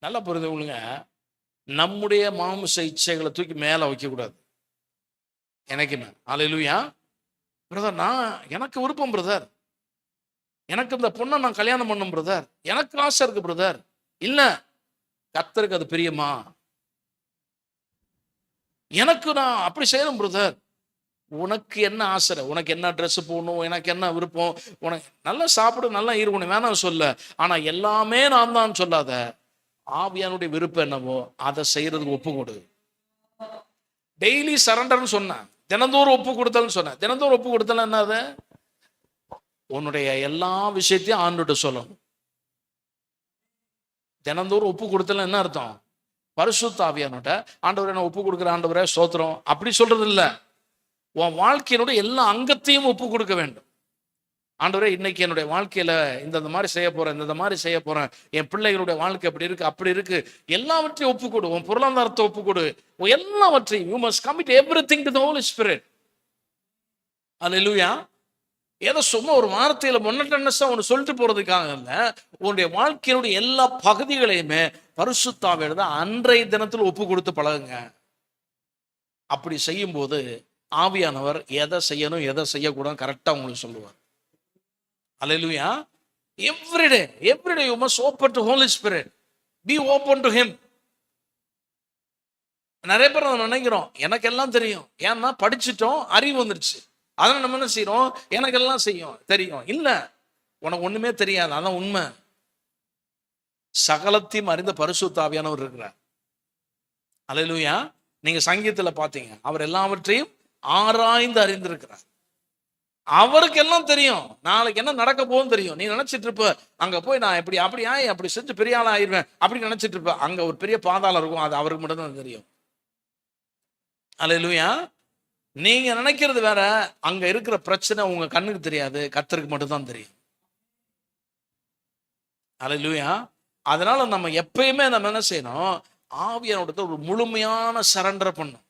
நல்லா புரிந்து கொள்ளுங்க, நம்முடைய மாமிச இச்சைகளை தூக்கி மேல வைக்க கூடாது. எனக்குமே அல்லேலூயா. பிரதர், நான் எனக்கு விருப்பம் பிரதர், எனக்கு இந்த பொண்ணை நான் கல்யாணம் பண்ணும் பிரதர், எனக்கு ஆசை இருக்கு பிரதர். இல்ல, கர்த்தருக்கு அது பிரியமா? எனக்கு நான் அப்படி செய்யணும் பிரதர். உனக்கு என்ன ஆசை, உனக்கு என்ன ட்ரெஸ் போடணும், எனக்கு என்ன விருப்பம், உனக்கு நல்லா சாப்பிடு, நல்லா இருக்கணும் வேணாம் சொல்ல, ஆனா எல்லாமே நான் தான் சொல்லாத. ஆவியானுடைய விருப்பம் என்னவோ அதை செய்யறதுக்கு ஒப்பு கொடு. டெய்லி சரண்டர்னு சொன்னேன், தினந்தோறும் ஒப்பு கொடுத்தல்னு சொன்னேன். தினந்தோறும் ஒப்பு கொடுத்தல என்னது? உன்னுடைய எல்லா விஷயத்தையும் ஆண்டுகிட்ட சொல்லணும். தினந்தோறும் ஒப்பு கொடுத்தல என்ன அர்த்தம்? பரிசுத்த ஆவியானோட ஆண்டவரை நான் ஒப்பு கொடுக்குற ஆண்டவரே ஸ்தோத்திரம் அப்படி சொல்றது இல்லை. உன் வாழ்க்கையினுடைய எல்லா அங்கத்தையும் ஒப்பு கொடுக்க வேண்டும். ஆண்டவரே, இன்னைக்கு என்னுடைய வாழ்க்கையில இந்த மாதிரி செய்ய போறேன், இந்த மாதிரி செய்ய போறேன், என் பிள்ளைகளுடைய வாழ்க்கை அப்படி இருக்கு அப்படி இருக்கு, எல்லாவற்றையும் ஒப்பு கொடு. உன் பொருளாதாரத்தை ஒப்பு கொடு, எல்லாவற்றையும். You must commit everything to the Holy Spirit. அல்லேலூயா. ஏதோ சும்மா ஒரு வார்த்தையில மொன்னட்டன்னஸா ஒன்று சொல்லிட்டு போறதுக்காக இல்லை, உன்னுடைய வாழ்க்கையினுடைய எல்லா பகுதிகளையுமே பரிசுத்த ஆவியானவர் அன்றைய தினத்தில் ஒப்பு கொடுத்து பழகுங்க. அப்படி செய்யும் போது ஆவியானவர் எதை செய்யணும் எதை செய்யக்கூடாது கரெக்டா உங்களுக்கு சொல்லுவார். அல்லேலூயா. Every day you must open to Holy Spirit. Be open to him. நிறைய பேர் நம்ம நினைக்கிறோம் எனக்கு எல்லாம் தெரியும், ஏன்னா படிச்சுட்டோம், அறிவு வந்துருச்சு, அதனால நம்ம என்ன செய்யறோம், எனக்கு எல்லாம் செய்யும் தெரியும். இல்ல, உனக்கு ஒண்ணுமே தெரியாது, அதான் உண்மை. சகலத்தையும் அறிந்த பரிசுத்த ஆவியானவர் இருக்கிறார். அல்லேலூயா. நீங்க சங்கீதத்துல பாத்தீங்க, அவர் எல்லாவற்றையும் ஆராய்ந்து அறிந்திருக்கிறார். அவருக்கு எல்லாம் தெரியும், நாளைக்கு என்ன நடக்க போகுதுன்னு தெரியும். நீ நினைச்சிட்டு இருப்ப அங்க போய் நான் எப்படி அப்படி செஞ்சு பெரிய ஆளா ஆயிடுவேன் அப்படி நினைச்சிட்டு இருப்ப. அங்க ஒரு பெரிய பாதாளம் இருக்கும், அது அவருக்கு மட்டும் தான் தெரியும். அல்லேலூயா. நீங்க நினைக்கிறது வேற, அங்க இருக்கிற பிரச்சனை உங்க கண்ணுக்கு தெரியாது, கர்த்தருக்கு மட்டும்தான் தெரியும். அல்லேலூயா. அதனால நம்ம எப்பயுமே நம்ம என்ன செய்யணும், ஆவியானோட ஒரு முழுமையான சரண்டர் பண்ணும்.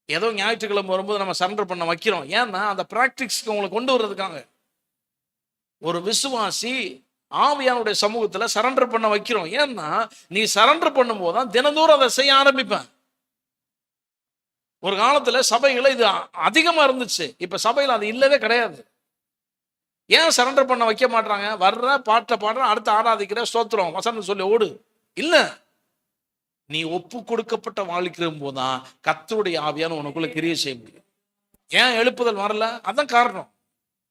ஏதோ ஞாயிற்றுக்கிழமை வரும்போது நம்ம சரண்டர் பண்ண வைக்கிறோம், ஏன்னா அந்த பிராக்டிக்ஸ்க்கு உங்களை கொண்டு வர்றதுக்காக. ஒரு விசுவாசி ஆவியானுடைய சமூகத்துல சரண்டர் பண்ண வைக்கிறோம், ஏன்னா நீ சரண்டர் பண்ணும் போதுதான் தினந்தோறும் அதை செய்ய ஆரம்பிப்பேன். ஒரு காலத்துல சபைகளை இது அதிகமா இருந்துச்சு, இப்ப சபையில அது இல்லவே கிடையாது. ஏன் சரண்டர் பண்ண வைக்க மாட்டாங்க? வர்ற பாட்டை பாடுற, அடுத்து ஆராதிக்கிற, ஸ்தோத்திரம் வசனம் சொல்லி ஓடு. இல்ல, நீ ஒப்பு கொடுக்கப்பட்ட வாழ்க்கை போதுதான் கர்த்தருடைய ஆவியான உனக்குள்ள கிரியை செய்ய முடியும். ஏன் எழுப்புதல் வரல? அதான் காரணம்.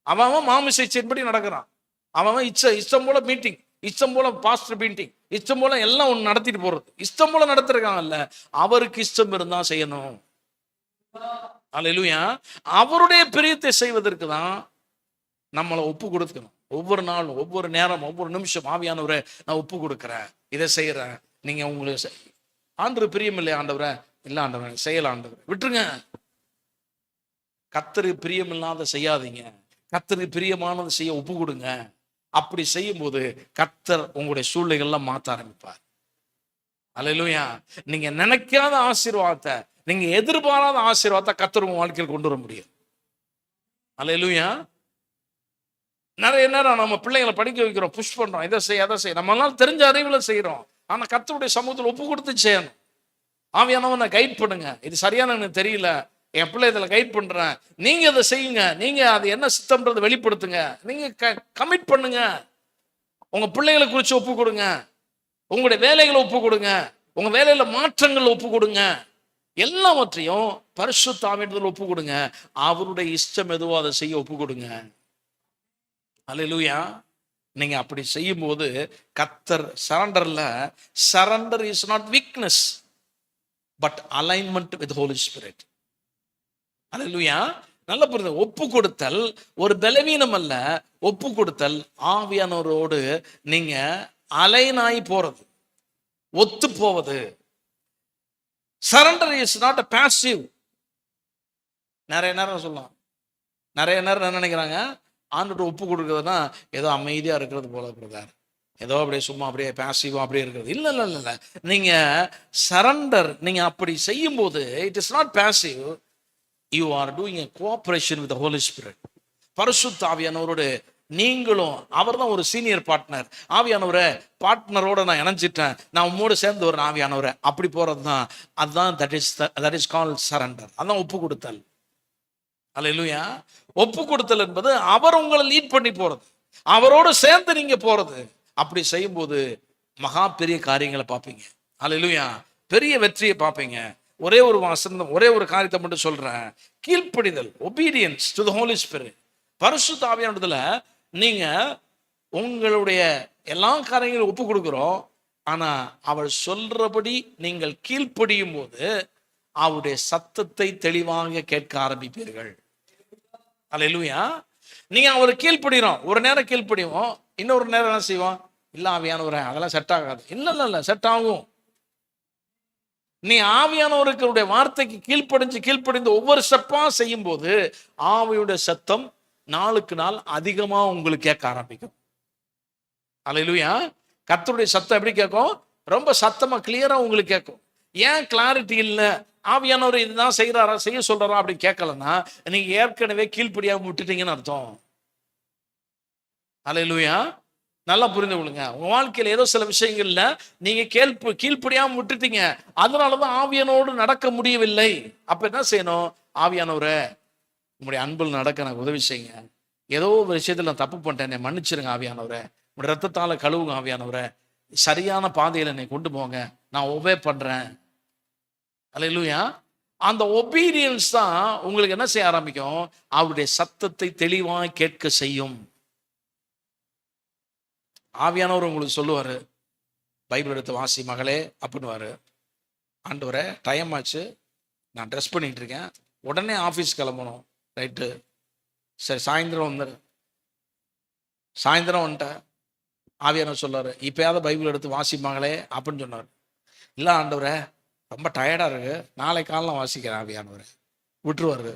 அவன் மாமிச இச்சையின்படி நடக்கிறான். அவன் இஷ்டம் போல மீட்டிங், இஷ்டம் போல பாஸ்டர் மீட்டிங், இஷ்டம் போல எல்லாம் ஒன்று நடத்திட்டு போறது, இஷ்டம் போல நடத்திருக்காங்கல்ல. அவருக்கு இஷ்டம் இருந்தா செய்யணும். அல்லேலூயா. அவருடைய பிரியத்தை செய்வதற்கு தான் நம்மளை ஒப்பு கொடுக்கணும். ஒவ்வொரு நாளும், ஒவ்வொரு நேரம், ஒவ்வொரு நிமிஷம் ஆவியானவரை நான் ஒப்பு கொடுக்குறேன், இதை செய்யறேன். நீங்க உங்களுக்கு ஆண்டவர் பிரியம் இல்லை ஆண்டவரை, இல்லை ஆண்டவரை செய்யலாம் ஆண்டவர், விட்டுருங்க. கர்த்தருக்கு பிரியம் இல்லாத செய்யாதீங்க, கர்த்தருக்கு பிரியமானது செய்ய ஒப்பு கொடுங்க. அப்படி செய்யும் போது கர்த்தர் உங்களுடைய சூழ்நிலைகள்லாம் மாற்ற ஆரம்பிப்பார். அல்லேலூயா. நீங்க நினைக்காத ஆசீர்வாதத்தை, நீங்க எதிர்பாராத ஆசீர்வாதத்தை கர்த்தர் உங்க வாழ்க்கையில் கொண்டு வர முடியும். அல்லேலூயா. நிறைய நேரம் நம்ம பிள்ளைங்களை படிக்க வைக்கிறோம், புஷ் பண்றோம், இதை செய்ய அதை செய்ய, நம்மளால தெரிஞ்ச அறிவுல செய்யறோம். ஆனா கர்த்தருடைய சமூகத்தில் ஒப்பு கொடுத்து செய்யணும். ஆவியானவனை கைட் பண்ணுங்க, இது சரியான எனக்கு தெரியல, என் பிள்ளை இதில் கைட் பண்றேன், நீங்க அதை செய்யுங்க, நீங்க அது என்ன சித்தம்ன்றதை வெளிப்படுத்துங்க, நீங்க கமிட் பண்ணுங்க. உங்க பிள்ளைகளை குறித்து ஒப்பு கொடுங்க, உங்களுடைய வேலைகளை ஒப்பு கொடுங்க, உங்க வேலையில மாற்றங்கள் ஒப்பு கொடுங்க, எல்லாவற்றையும் பரிசுத்த ஆவியானவரில் ஒப்பு கொடுங்க. அவருடைய இஷ்டம் எதுவோ அதை செய்ய ஒப்பு கொடுங்க. அல்லேலூயா. நீங்க அப்படி செய்யும் போது கர்த்தர் surrender is not weakness but alignment with holy spirit. அல்லேலூயா. நல்ல புரிந்து, ஒப்பு கொடுத்தல் ஒரு பலவீனம் அல்ல, ஒப்பு கொடுத்தல் ஆவியானவரோடு நீங்க அலைனாய் போறது, ஒத்து போவது. Surrender is not a passive. நிறைய நேரம் சொல்லலாம். நிறைய நேரம் என்ன நினைக்கிறாங்க, ஆண்டுட்டு ஒப்பு கொடுக்குறதுனா ஏதோ அமைதியாக இருக்கிறது போல இருக்கிறார், ஏதோ அப்படியே சும்மா அப்படியே பேசிவாக அப்படியே இருக்கிறது. இல்லை இல்லை இல்லை இல்லை, நீங்கள் சரண்டர், நீங்கள் அப்படி செய்யும்போது it is not passive, you are doing a cooperation with holy spirit. பரிசுத்த ஆவியானவரோடு நீங்களும், அவர் தான் ஒரு சீனியர் பார்ட்னர். ஆவியானவரை பார்ட்னரோட நான் இணைஞ்சிட்டேன், நான் உம்மோடு சேர்ந்து ஒரு ஆவியானவரை அப்படி போகிறது தான், அதுதான் தட் இஸ் கால் சரண்டர். அதான் ஒப்பு கொடுத்தல். அல்லேலூயா. ஒப்பு கொடுத்தல் என்பது அவர் உங்களை லீட் பண்ணி போறது, அவரோடு சேர்ந்து நீங்க போறது. அப்படி செய்யும்போது மகா பெரிய காரியங்களை பார்ப்பீங்க. அல்லேலூயா. பெரிய வெற்றியை பார்ப்பீங்க. ஒரே ஒரு வசனம், ஒரே ஒரு காரியத்தை மட்டும் சொல்றேன். கீழ்ப்படிதல், obedience to the holy spirit. பரிசுத்த ஆவியானவர்ல நீங்க உங்களுடைய எல்லா காரியங்களும் ஒப்பு கொடுக்கிறோம். ஆனா அவர் சொல்றபடி நீங்கள் கீழ்ப்படியும் போது அவருடைய சத்தத்தை தெளிவாக கேட்க ஆரம்பிப்பீர்கள். அல்லேலூயா. நீங்க அவர் கீழ்ப்படிறோம், ஒரு நேரம் கீழ்ப்படிவோம், இன்னொரு நேரம் என்ன செய்வோம், இல்ல ஆவியானவரே அதெல்லாம் செட் ஆகாது. இல்ல இல்ல இல்ல, செட் ஆகும். நீ ஆவியானவருடைய வார்த்தைக்கு கீழ்ப்படிந்து ஒவ்வொரு ஸ்டெப்பா செய்யும் போது ஆவியுடைய சத்தம் நாளுக்கு நாள் அதிகமா உங்களுக்கு கேட்க ஆரம்பிக்கும். அல்லேலூயா. கர்த்தருடைய சத்தம் எப்படி கேட்கும்? ரொம்ப சத்தமா கிளியரா உங்களுக்கு கேட்கும். ஏன் கிளாரிட்டி இல்லை, ஆவியானவர் இதுதான் செய்யறாரா, செய்ய சொல்றாரா அப்படின்னு கேட்கலன்னா நீங்க ஏற்கனவே கீழ்ப்படியாம விட்டுட்டீங்கன்னு அர்த்தம். அல்லேலூயா. நல்லா புரிந்து கொள்ளுங்க. உங்க வாழ்க்கையில ஏதோ சில விஷயங்கள்ல நீங்க கீழ்ப்படியாம விட்டுட்டீங்க, அதனாலதான் ஆவியானோடு நடக்க முடியவில்லை. அப்ப என்ன செய்யணும்? ஆவியானவரே உங்களுடைய அன்பில் நடக்க எனக்கு உதவி செய்யுங்க, ஏதோ ஒரு விஷயத்துல நான் தப்பு பண்ணிட்டேன், என்னை மன்னிச்சிருங்க ஆவியானவரே, உங்களுடைய ரத்தத்தால கழுவுங்க ஆவியானவரே, சரியான பாதையில என்னை கொண்டு போங்க, நான் ஒபே பண்றேன். அல்லேலூயா. அந்த ஒபீடியன்ஸ் தான் உங்களுக்கு என்ன செய்ய ஆரம்பிக்கும்? அவருடைய சத்தத்தை தெளிவாக கேட்க செய்யும். ஆவியானவர் உங்களுக்கு சொல்லுவாரு, பைபிள் எடுத்து வாசி மகளே அப்படின்னுவாரு. ஆண்டவரே டைம் ஆச்சு, நான் ட்ரெஸ் பண்ணிட்டு இருக்கேன், உடனே ஆஃபீஸ் கிளம்பணும். ரைட்டு, சரி சாயந்தரம் வந்துட்டேன். ஆவியானவர் சொல்லாரு, இப்பயாவது பைபிள் எடுத்து வாசி மகளே அப்படின்னு சொன்னார். இல்லை ஆண்டவரே ரொம்ப டயர்டாக இருக்கு, நாளை காலம் வாசிக்கிறேன் ஆவியானவரை விட்டுருவாரு.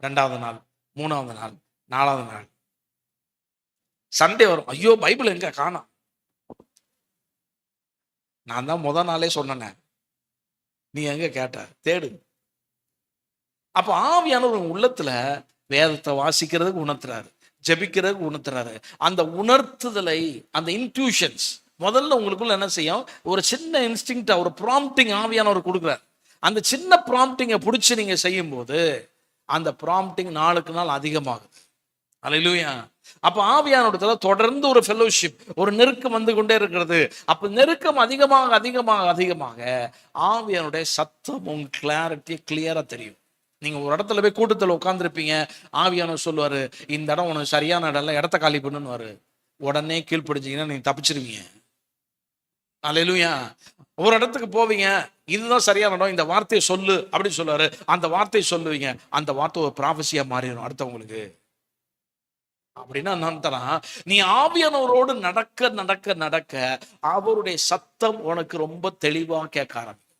2வது நாள், 3வது நாள், 4வது நாள், சண்டே வரும், ஐயோ பைபிள் எங்க காணோம். நான் தான் முதல் நாளே சொன்னேன், நீ எங்க கேட்ட, தேடு. அப்போ ஆவியானவர் உள்ளத்துல வேதத்தை வாசிக்கிறதுக்கு உணர்த்துறாரு, ஜெபிக்கிறதுக்கு உணர்த்துறாரு. அந்த உணர்த்துதலை, அந்த இன்ட்யூஷன்ஸ் முதல்ல உங்களுக்குள்ள என்ன செய்யும்? ஒரு சின்ன இன்ஸ்டிங்க்டா, ஒரு ப்ராம்ப்டிங் ஆவியானவர் கொடுக்குறார். அந்த சின்ன ப்ராம்ப்டிங்கை பிடிச்சி நீங்க செய்யும் போது அந்த ப்ராம்ப்டிங் நாளுக்கு நாள் அதிகமாகுது. அல்லேலூயா. அப்ப ஆவியானவர்ல தொடர்ந்து ஒரு ஃபெலோஷிப், ஒரு நெருக்கம் வந்து கொண்டே இருக்கிறது. அப்ப நெருக்கம் அதிகமாக அதிகமாக அதிகமாக ஆவியானுடைய சத்தம் உங்க கிளாரிட்டி கிளியரா தெரியும். நீங்க ஒரு இடத்துல போய் கூட்டத்தில் உட்காந்துருப்பீங்க, ஆவியானவர் சொல்லுவாரு, இந்த இடம் உனக்கு சரியான இடம், இடத்த காலி பண்ணுன்னு. உடனே கீழ்ப்படிச்சீங்கன்னா நீங்க தப்பிச்சிருவீங்க. அல்லேலூயா. ஒரு இடத்துக்கு போவீங்க, இதுதான் சரியான இடம், இந்த வார்த்தையை சொல்லு அப்படின்னு சொல்லுவாரு, அந்த வார்த்தையை சொல்லுவீங்க, அந்த வார்த்தை ஒரு ப்ராஃபஸியா மாறிடும் அடுத்தவங்களுக்கு. அப்படின்னா நான் தரேன், நீ ஆவியானவரோடு நடக்க நடக்க நடக்க அவருடைய சத்தம் உனக்கு ரொம்ப தெளிவா கேட்க ஆரம்பிக்கும்.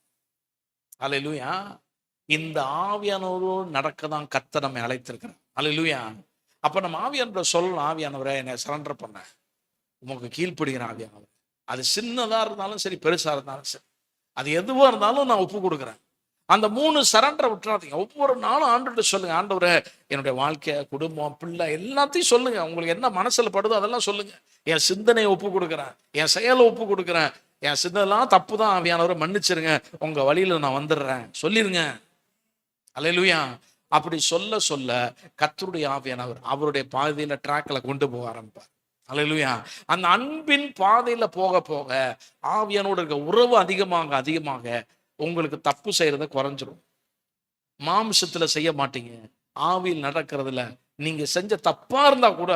அல்லேலூயா. இந்த ஆவியானவரோடு நடக்க தான் கர்த்தர் நம்மை அழைத்திருக்கிறார். அல்லேலூயா. அப்ப நம்ம ஆவியானவரை சொல்லணும், ஆவியானவரை என்னை சரண்டர் பண்ண, உமக்கு கீழ்ப்படுகிற ஆவியானவர். அது சின்னதா இருந்தாலும் சரி, பெருசா இருந்தாலும் சரி, அது எதுவா இருந்தாலும் நான் ஒப்பு கொடுக்குறேன். அந்த 3 சரண்டரை விட்டுறாதீங்க. ஒவ்வொரு நாளும் ஆண்டவர்கிட்ட சொல்லுங்க, ஆண்டவரே என்னுடைய வாழ்க்கை, குடும்பம், பிள்ளை எல்லாத்தையும் சொல்லுங்க. உங்களுக்கு என்ன மனசுல படுதோ அதெல்லாம் சொல்லுங்க. என் சிந்தனையை ஒப்பு கொடுக்குறேன், என் செயலை ஒப்பு கொடுக்குறேன், என் சிந்தனைலாம் தப்பு தான் ஆவியானவரை மன்னிச்சிருங்க, உங்க வழியில நான் வந்துடுறேன் சொல்லிருங்க. அல்லேலூயா. அப்படி சொல்ல சொல்ல கர்த்தருடைய ஆவியானவர் அவருடைய பாதையில ட்ராக்ல கொண்டு போக ஆரம்பிப்பார். அல்லேலூயா. அந்த அன்பின் பாதையில போக போக ஆவியானோட இருக்க உறவு அதிகமாக அதிகமாக உங்களுக்கு தப்பு செய்யறத குறைஞ்சிரும். மாம்சத்துல செய்ய மாட்டீங்க, ஆவியில் நடக்கிறதுல நீங்க செஞ்ச தப்பா இருந்தா கூட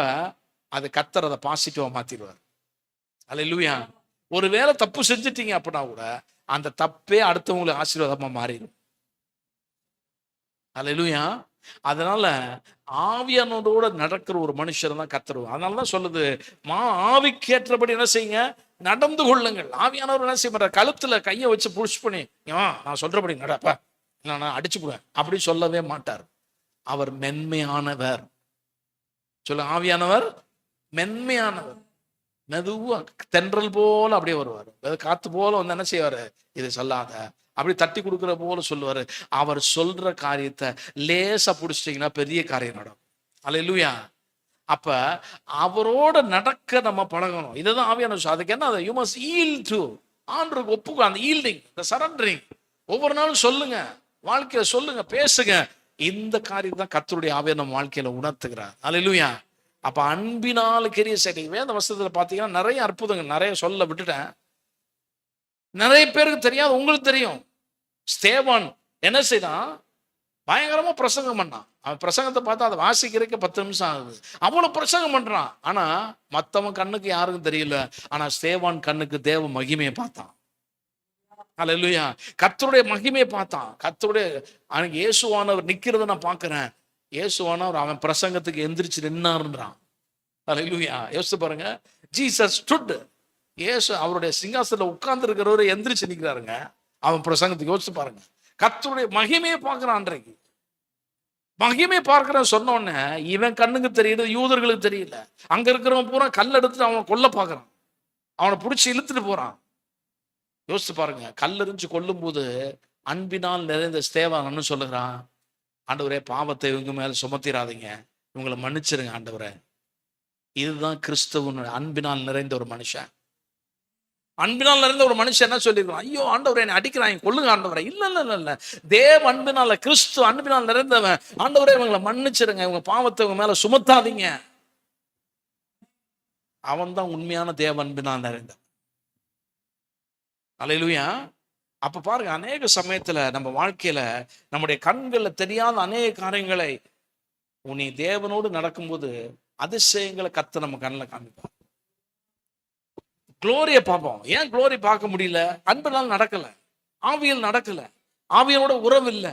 அது கர்த்தர் அதை பாசிட்டிவா மாத்திடுவார். அல்லேலூயா. ஒருவேளை தப்பு செஞ்சிட்டீங்க அப்படின்னா கூட அந்த தப்பே அடுத்தவங்களுக்கு ஆசீர்வாதமா மாறிடும். அல்லேலூயா. அதனால ஆவியானோட நடக்கிற ஒரு மனுஷர் தான் கர்த்தர். அதனாலதான் சொல்லுது, ஆவிக்கேற்றபடி என்ன செய்யுங்க, நடந்து கொள்ளுங்கள். ஆவியானவர் என்ன செய்ய மாட்டார், கழுத்துல கையை வச்சு புஷ் பண்ணி நான் சொல்றபடி நடப்பா நான் அடிச்சுடுவேன் அப்படி சொல்லவே மாட்டார். அவர் மென்மையானவர். சொல்ல, ஆவியானவர் மென்மையானவர். மெதுவா தென்றல் போல அப்படியே வருவார். காத்து போல வந்து என்ன செய்வாரு, இது சொல்லாத அப்படி தட்டி கொடுக்குற போல சொல்லுவாரு. அவர் சொல்ற காரியத்தை லேசா பிடிச்சிட்டீங்கன்னா பெரிய காரியம் நடக்கும். அல்லேலூயா. அப்ப அவரோட நடக்க நம்ம பழகணும். இதுதான் ஆவியான விஷயம். அதுக்கு என்ன, யூ மஸ்ட் ஈல்ட் டு ஆண்டவருக்கு ஒப்புக்கோ. அந்த ஈல்டிங், இந்த சரண்டரிங் ஒவ்வொரு நாளும் சொல்லுங்க, வாழ்க்கையில சொல்லுங்க, பேசுங்க. இந்த காரியம் தான் கர்த்தருடைய ஆவியை நம்ம வாழ்க்கையில உணர்த்துகிறார். அல்லேலூயா. அப்ப அன்பினால் கிரியை செய்றீங்க. வேத வசனத்துல பாத்தீங்கன்னா நிறைய அற்புதங்கள் நிறைய சொல்ல விட்டுட்டேன். நிறைய பேருக்கு தெரியாது, உங்களுக்கு தெரியும். ஸ்தேவான் என்ன செய்தான், பயங்கரமா பிரசங்கம் பண்ணான். அவன் பிரசங்கத்தை பார்த்தா அதை வாசிக்கிறதுக்கு 10 நிமிஷம் ஆகுது. அவ்வளவு பிரசங்கம் பண்றான். ஆனா மத்தவன் கண்ணுக்கு யாருக்கும் தெரியல. ஆனா ஸ்தேவான் கண்ணுக்கு தேவ மகிமையை பார்த்தான். அல்லேலூயா. கர்த்தருடைய மகிமையை பார்த்தான். கர்த்தருடைய இயேசுவானவர் நிக்கிறத நான் பார்க்கிறேன். இயேசுவானவர் அவன் பிரசங்கத்துக்கு எந்திரிச்சு நின்னாருன்றான். அல்லேலூயா. யோசிச்சு பாருங்க. Jesus stood. இயேசு அவருடைய சிங்காசனத்துல உட்கார்ந்து இருக்கிறவரை எந்திரிச்சு நிக்கிறாருங்க. அவன் பிரசங்கத்துக்கு யோசிச்சு பாருங்க. கர்த்தருடைய மகிமையை பார்க்கிறான். அன்றைக்கு மகிமை பார்க்கிறேன் சொன்ன உடனே இவன் கண்ணுக்கு தெரியுது, யூதர்களுக்கு தெரியல. அங்க இருக்கிறவன் பூரா கல் எடுத்துட்டு அவனை கொல்ல பார்க்கறான். அவனை பிடிச்சி இழுத்துட்டு போறான். யோசிச்சு பாருங்க. கல் எறிஞ்சு கொல்லும் போது அன்பினால் நிறைந்த ஸ்தேவான் சொல்லுகிறான், ஆண்டவரே பாவத்தை இவங்க மேல சுமத்திராதீங்க, இவங்களை மன்னிச்சிருங்க ஆண்டவரே. இதுதான் கிறிஸ்துவன் அன்பினால் நிறைந்த ஒரு மனுஷன். அன்பினால் நிறைந்த ஒரு மனுஷன் என்ன சொல்லிருக்கான், ஐயோ ஆண்டவரே என்னை அடிக்கிறாங்க, கொல்லுங்க ஆண்டவரே. இல்ல இல்ல இல்ல இல்ல, தேவ அன்பினால, கிறிஸ்து அன்பினால் நிறைந்தவன். ஆண்டவரே இவங்களை மன்னிச்சிருங்க, இவங்க பாவத்தை இவங்க மேல சுமத்தாதீங்க. அவன் தான் உண்மையான தேவ அன்பினால் நிறைந்த. அல்லேலூயா. அப்ப பாருங்க, அநேக சமயத்துல நம்ம வாழ்க்கையில நம்முடைய கண்கள்ல தெரியாத அநேக காரியங்களை நீ தேவனோடு நடக்கும்போது அதிசயங்களை கர்த்தர் நம்ம கண்ணில் காமிப்பார். குளோரியை பார்ப்போம். ஏன் குளோரி பார்க்க முடியல? அன்பினால் நடக்கல, ஆவியில் நடக்கல, ஆவியோட உறவு இல்லை.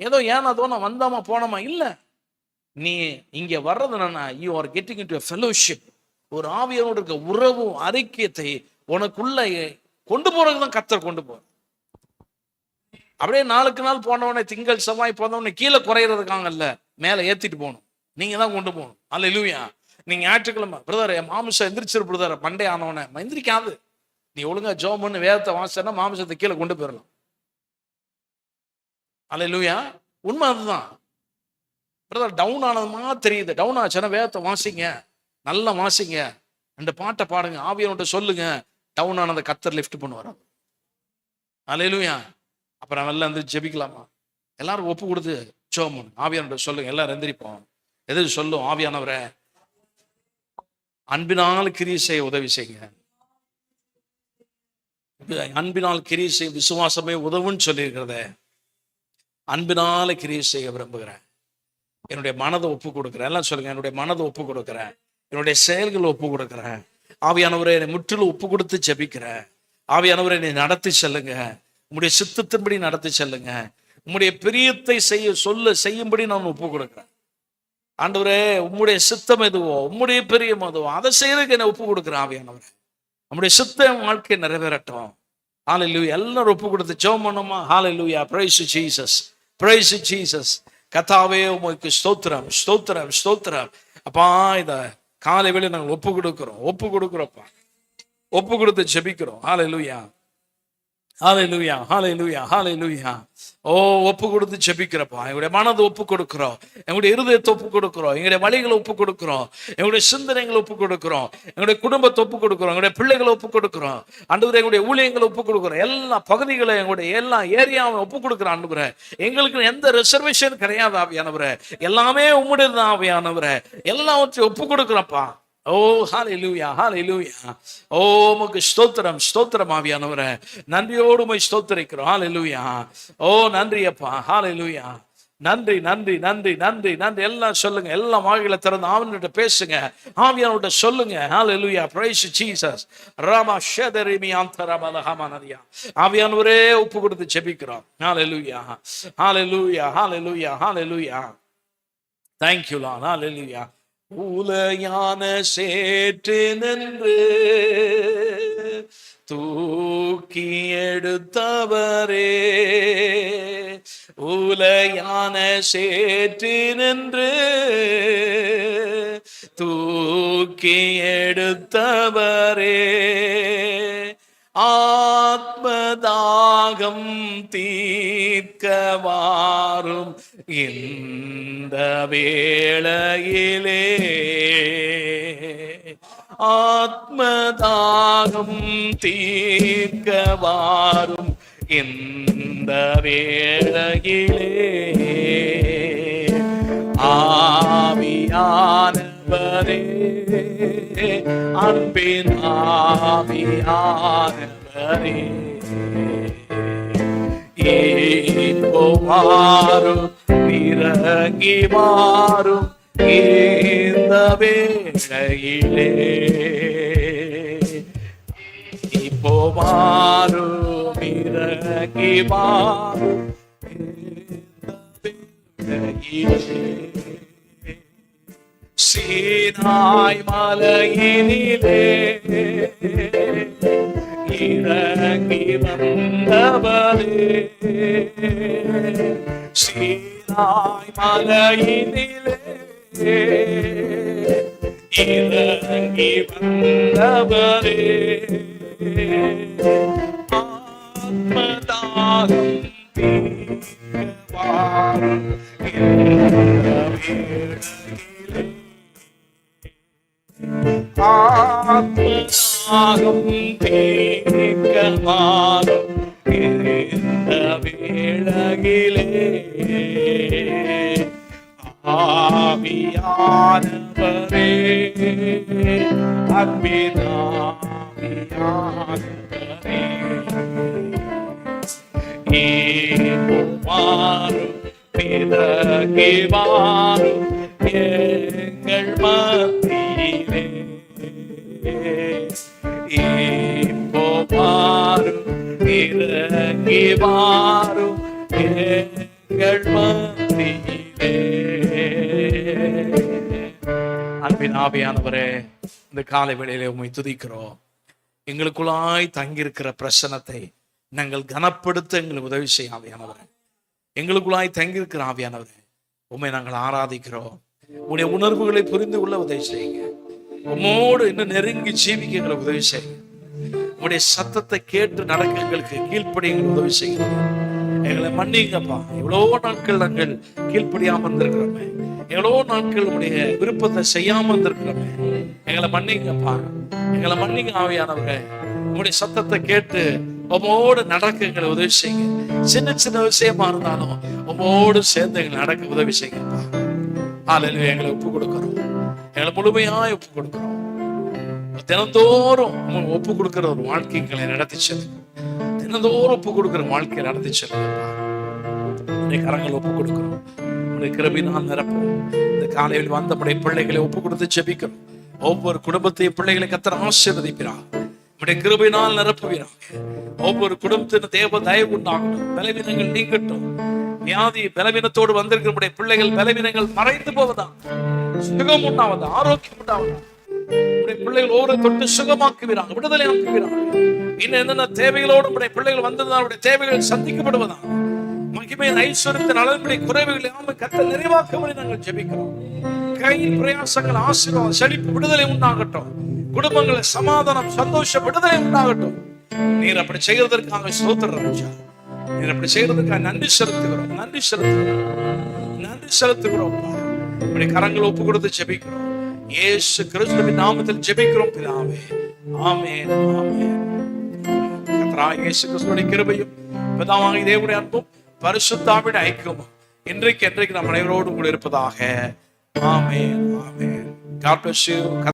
ஏதோ ஏனதோ நான் வந்தாமா போனோமா இல்ல. நீ இங்க வர்றது என்னன்னா, you are getting into a fellowship. ஒரு ஆவியோடு இருக்க உறவும் ஐக்கியத்தை உனக்குள்ள கொண்டு போறதுக்கு தான் கர்த்தர் கொண்டு போற. அப்படியே நாளுக்கு நாள் போனவனே, திங்கள் செவ்வாய் போனவனே கீழே குறையிறதுக்காங்கல்ல, மேலே ஏத்திட்டு போகணும். நீங்க தான் கொண்டு போகணும். அல்லேலூயா. நீங்க ஞாயிற்றுக்கிழமை பிரதர் என் மாமிசம் எந்திரிச்சிரு பிரதர், மண்டே ஆனவனே எந்திரிக்காது. நீ ஒழுங்கா ஜெபம் பண்ணு, வேதத்தை வாசிச்சா மாமிசத்தை கீழே கொண்டு போயிடலாம். அல்லேலூயா. உண்மை அதுதான். பிரதர் டவுன் ஆனதுமா தெரியுது, டவுன் ஆச்சுன்னா வேதத்தை வாசிங்க, நல்லா வாசிங்க, ரெண்டு பாட்டை பாடுங்க, ஆவியனோட சொல்லுங்க. டவுன் ஆனதை கர்த்தர் லிஃப்ட் பண்ணுவார். அல்லேலூயா. அப்புறம் எல்லாம் வந்து ஜெபிக்கலாமா? எல்லாரும் ஒப்பு கொடுத்து ஜெபம் பண்ணு, ஆவியானோட சொல்லுங்க. எல்லாரும் எந்திரிப்போம். எது சொல்லும்? ஆவியானவரை அன்பினால் கிரியை செய்ய உதவி செய்யுங்க. அன்பினால் கிரியை செய்ய விசுவாசமே உதவுன்னு சொல்லியிருக்கிறத, அன்பினால கிரியை செய்ய விரும்புகிறேன். என்னுடைய மனதை ஒப்பு கொடுக்குறேன். எல்லாம் சொல்லுங்க, என்னுடைய மனதை ஒப்பு கொடுக்குறேன், என்னுடைய செயல்களை ஒப்பு கொடுக்குறேன். ஆவியானவரை என்னை முற்றிலும் ஒப்பு கொடுத்து ஜெபிக்கிறேன். ஆவியானவரை என்னை நடத்தி செல்லுங்க, உம்முடைய சித்தத்தின்படி நடத்தி செல்லுங்க, உம்முடைய பிரியத்தை செய்யும்படி நான் ஒப்பு கொடுக்குறேன். ஆண்டவரே உம்முடைய சித்தம் எதுவோ, உம்முடைய பிரியம் எதுவோ அதை செய்யறதுக்கு என்னை ஒப்பு கொடுக்குறேன். ஆவியானவரே நம்முடைய சித்தம் வாழ்க்கை நிறைவேறட்டும். ஹல்லேலூயா. எல்லாரும் ஒப்பு கொடுத்து ஜெபம் பண்ணுமா? ஹல்லேலூயா. Praise to Jesus, praise to Jesus. கர்த்தாவே உமக்கு ஸ்தோத்திரம், ஸ்தோத்திரம், ஸ்தோத்திரம். அப்பா இத காலை வேளை நாங்கள் ஒப்பு கொடுக்குறோம்ப்பா, ஒப்பு கொடுத்து ஜெபிக்கிறோம். ஹல்லேலூயா, ஹல்லேலூயா, ஹல்லேலூயா, ஹல்லேலூயா. ஓ ஒப்பு கொடுத்து ஜெபிக்கிறப்பா, எங்களுடைய மனதை ஒப்பு கொடுக்கிறோம், எங்களுடைய இருதயத்தை ஒப்பு கொடுக்கிறோம், எங்களுடைய வழிகளை ஒப்பு கொடுக்கிறோம், எங்களுடைய சிந்தனைகளை ஒப்பு கொடுக்கிறோம், எங்களுடைய குடும்பத்தை ஒப்பு கொடுக்கிறோம், எங்களுடைய பிள்ளைகளை ஒப்பு கொடுக்கிறோம். ஆண்டவரே எங்களுடைய ஊழியங்களை ஒப்பு கொடுக்கிறோம், எல்லா பகுதிகளை எங்களுடைய எல்லா ஏரியாவை ஒப்பு கொடுக்குறோம். ஆண்டவரே எங்களுக்கு எந்த ரிசர்வேஷன் கிடையாது. ஆவியானவரே எல்லாமே உம்முடையது. ஆவியானவரே எல்லாவற்றையும் ஒப்பு கொடுக்குறப்பா. ஓ ஹல்லேலூயா, ஹல்லேலூயா. ஓ உமக்கு ஸ்தோத்திரம், ஸ்தோத்திரம். ஆவியானவரே நன்றியோடு உம்மை ஸ்தோத்திரிக்கிறோம். ஹல்லேலூயா. ஓ நன்றி அப்பா. ஹல்லேலூயா. நன்றி, நன்றி, நன்றி, நன்றி, நன்றி. எல்லாம் சொல்லுங்க, எல்லாம் வாயில திறந்து ஆவியானவர்கிட்ட பேசுங்க, ஆவியானவர்கிட்ட சொல்லுங்க. ஹல்லேலூயா. Praise Jesus. ராமா ஷதரிமி அந்தரமலஹமனதியா. ஆவியானவரே ஒப்பு கொடுத்து ஜெபிக்கிறோம். ஹல்லேலூயா, ஹல்லேலூயா, ஹல்லேலூயா, ஹல்லேலூயா. Thank you Lord. ஹல்லேலூயா. உலையான சேற்று நின்று தூக்கி எடுத்தவரே, உலையான சேற்று நின்று தூக்கி எடுத்தவரே, ஆத்மதாகம் தீர்க்க வாரும் இந்த வேளையிலே, ஆத்மதாகம் தீர்க்க வாரும் இந்த வேளையிலே, ஆவியானவரே, அன்பின் ஆவியானவரே, இப்போ வாரும், இறங்கி வாரும் இந்த வேளையிலே, இப்போ வாரும், இறங்கி வாரும் இந்த வேளையிலே. சீனாய் மலையினிலே இறங்கி வந்தவரே, சீனாய் மலையினிலே இறங்கி வந்தவரே, ஆத்மதாகம் தீர்க்க வாரும் இந்த வேளையிலே, ஆத்மதாகம் தீர்க்க வாரும் இந்த வேளையிலே, ஆவியானவரே, அன்பின் ஆவியானவரே, இப்போ வாரும், இறங்கி வாரும் எங்கள் மத்தியிலே, இப்போ வாரும், இறங்கி வாரும் எங்கள் மத்தியிலே. அன்பின் ஆவியானவரே, இந்த காலை வேளையிலே உம்மை துதிக்கிறோம். எங்களுக்குள்ளாய் தங்கியிருக்கிற பிரசனத்தை நாங்கள் கனப்படுத்த எங்களுக்கு உதவி செய்ய ஆவியானவரே. எங்களுக்குள்ளாய் தங்கியிருக்கிற ஆவியானவரே, உம்மை நாங்கள் ஆராதிக்கிறோம். உடைய உணர்வுகளை புரிந்து கொள்ள உதவி செய்யுங்க. உம்மோடு இன்னும் நெருங்கி ஜீவிக்க எங்களுக்கு உதவி செய்யுங்க. உடைய சத்தத்தை கேட்டு நடக்க எங்களுக்கு கீழ்ப்படி எங்களுக்கு உதவி செய்யுங்க. எங்களை மன்னிங்கப்பா. எவ்வளோ நாட்கள் நாங்கள் கீழ்ப்படியாம இருந்திருக்கிறோமே, எவ்வளோ நாட்கள் உடைய விருப்பத்தை செய்யாம இருந்திருக்கிறோமே, எங்களை மன்னிங்கப்பா. எங்களை மன்னிங்க ஆவியானவரே. உங்களுடைய சத்தத்தை கேட்டு உம்மோடு நடக்க எங்களை உதவி செய்யுங்க. சின்ன சின்ன விஷயமா இருந்தாலும் உம்மோடு சேர்ந்து எங்களை நடக்க உதவி செய்யுங்கப்பா. ஹல்லேலூயா. எங்களை ஒப்பு கொடுக்கிறோம், எங்களை முழுமையாய் ஒப்பு கொடுக்கிறோம். தினந்தோறும் ஒப்பு கொடுக்கிற ஒரு வாழ்க்கைகளை நடத்தி செல்லுங்க. தினந்தோறும் ஒப்பு கொடுக்கிற வாழ்க்கையை நடத்தி செல்லுங்கப்பா. கரங்களை ஒப்பு கொடுக்கிறோம். உடைய கிருபையினால் நிரப்பும். இந்த காலையில் வந்த பிள்ளைகளை ஒப்பு கொடுத்து ஜெபிக்கிறோம். ஒவ்வொரு குடும்பத்தையும் பிள்ளைகளை கர்த்தர் ஆசீர்வதிக்கிறார். உடைய கிருபையினால் நிரப்புகிறார். ஒவ்வொரு குடும்பத்தின் தேவ தயவு உண்டாகட்டும். பலவீனங்கள் நீங்கட்டும். வியாதி பலவீனத்தோடு வந்திருக்கிற பிள்ளைகள் பலவீனங்கள் மறைந்து போவதா, சுகம் உண்டாவதா, ஆரோக்கியம் உண்டாவதா. உடைய பிள்ளைகள் ஒவ்வொரு தொட்டு சுகமாக்குகிறாங்க, விடுதலை ஆக்குகிறாங்க. இன்னும் என்னென்ன தேவைகளோடு உடைய பிள்ளைகள் வந்திருந்தால் உடைய தேவைகள் சந்திக்கப்படுவதா, மகிமையின் ஐஸ்வர்யத்தின் நலன்களை குறைவுகளை கர்த்தர் நிறைவாக்கும்படி நாங்கள் ஜெபிக்கிறோம். கையில் பிரயாசங்கள் ஆசீர்வாதம் செழிப்பு விடுதலை உண்டாகட்டும். குடும்பங்களை சமாதானம் சந்தோஷம் விடுதலை உண்டாகட்டும். நீர் அப்படி செய்யறதற்காக ஸ்தோத்திரம் ராஜா. நீர் அப்படி செய்யறதுக்காக நன்றி செலுத்துகிறோம், நன்றி செலுத்துகிறோம், நன்றி செலுத்துகிறோம். இப்படி கரங்களை ஒப்பு கொடுத்து ஜெபிக்கிறோம். இயேசு கிறிஸ்துவின் நாமத்தில் ஜெபிக்கிறோம் பிதாவே. ஆமென், ஆமென். கர்த்தராகிய இயேசு கிறிஸ்துவின் கிருபையும் பிதாவாகிய தேவனுடைய அன்பும் பரிசுத்த ஆவியின் ஐக்கியமும் இன்றைக்கு நம் அனைவரோடும் கூட இருப்பதாக. ஆமென், ஆமென். God bless you.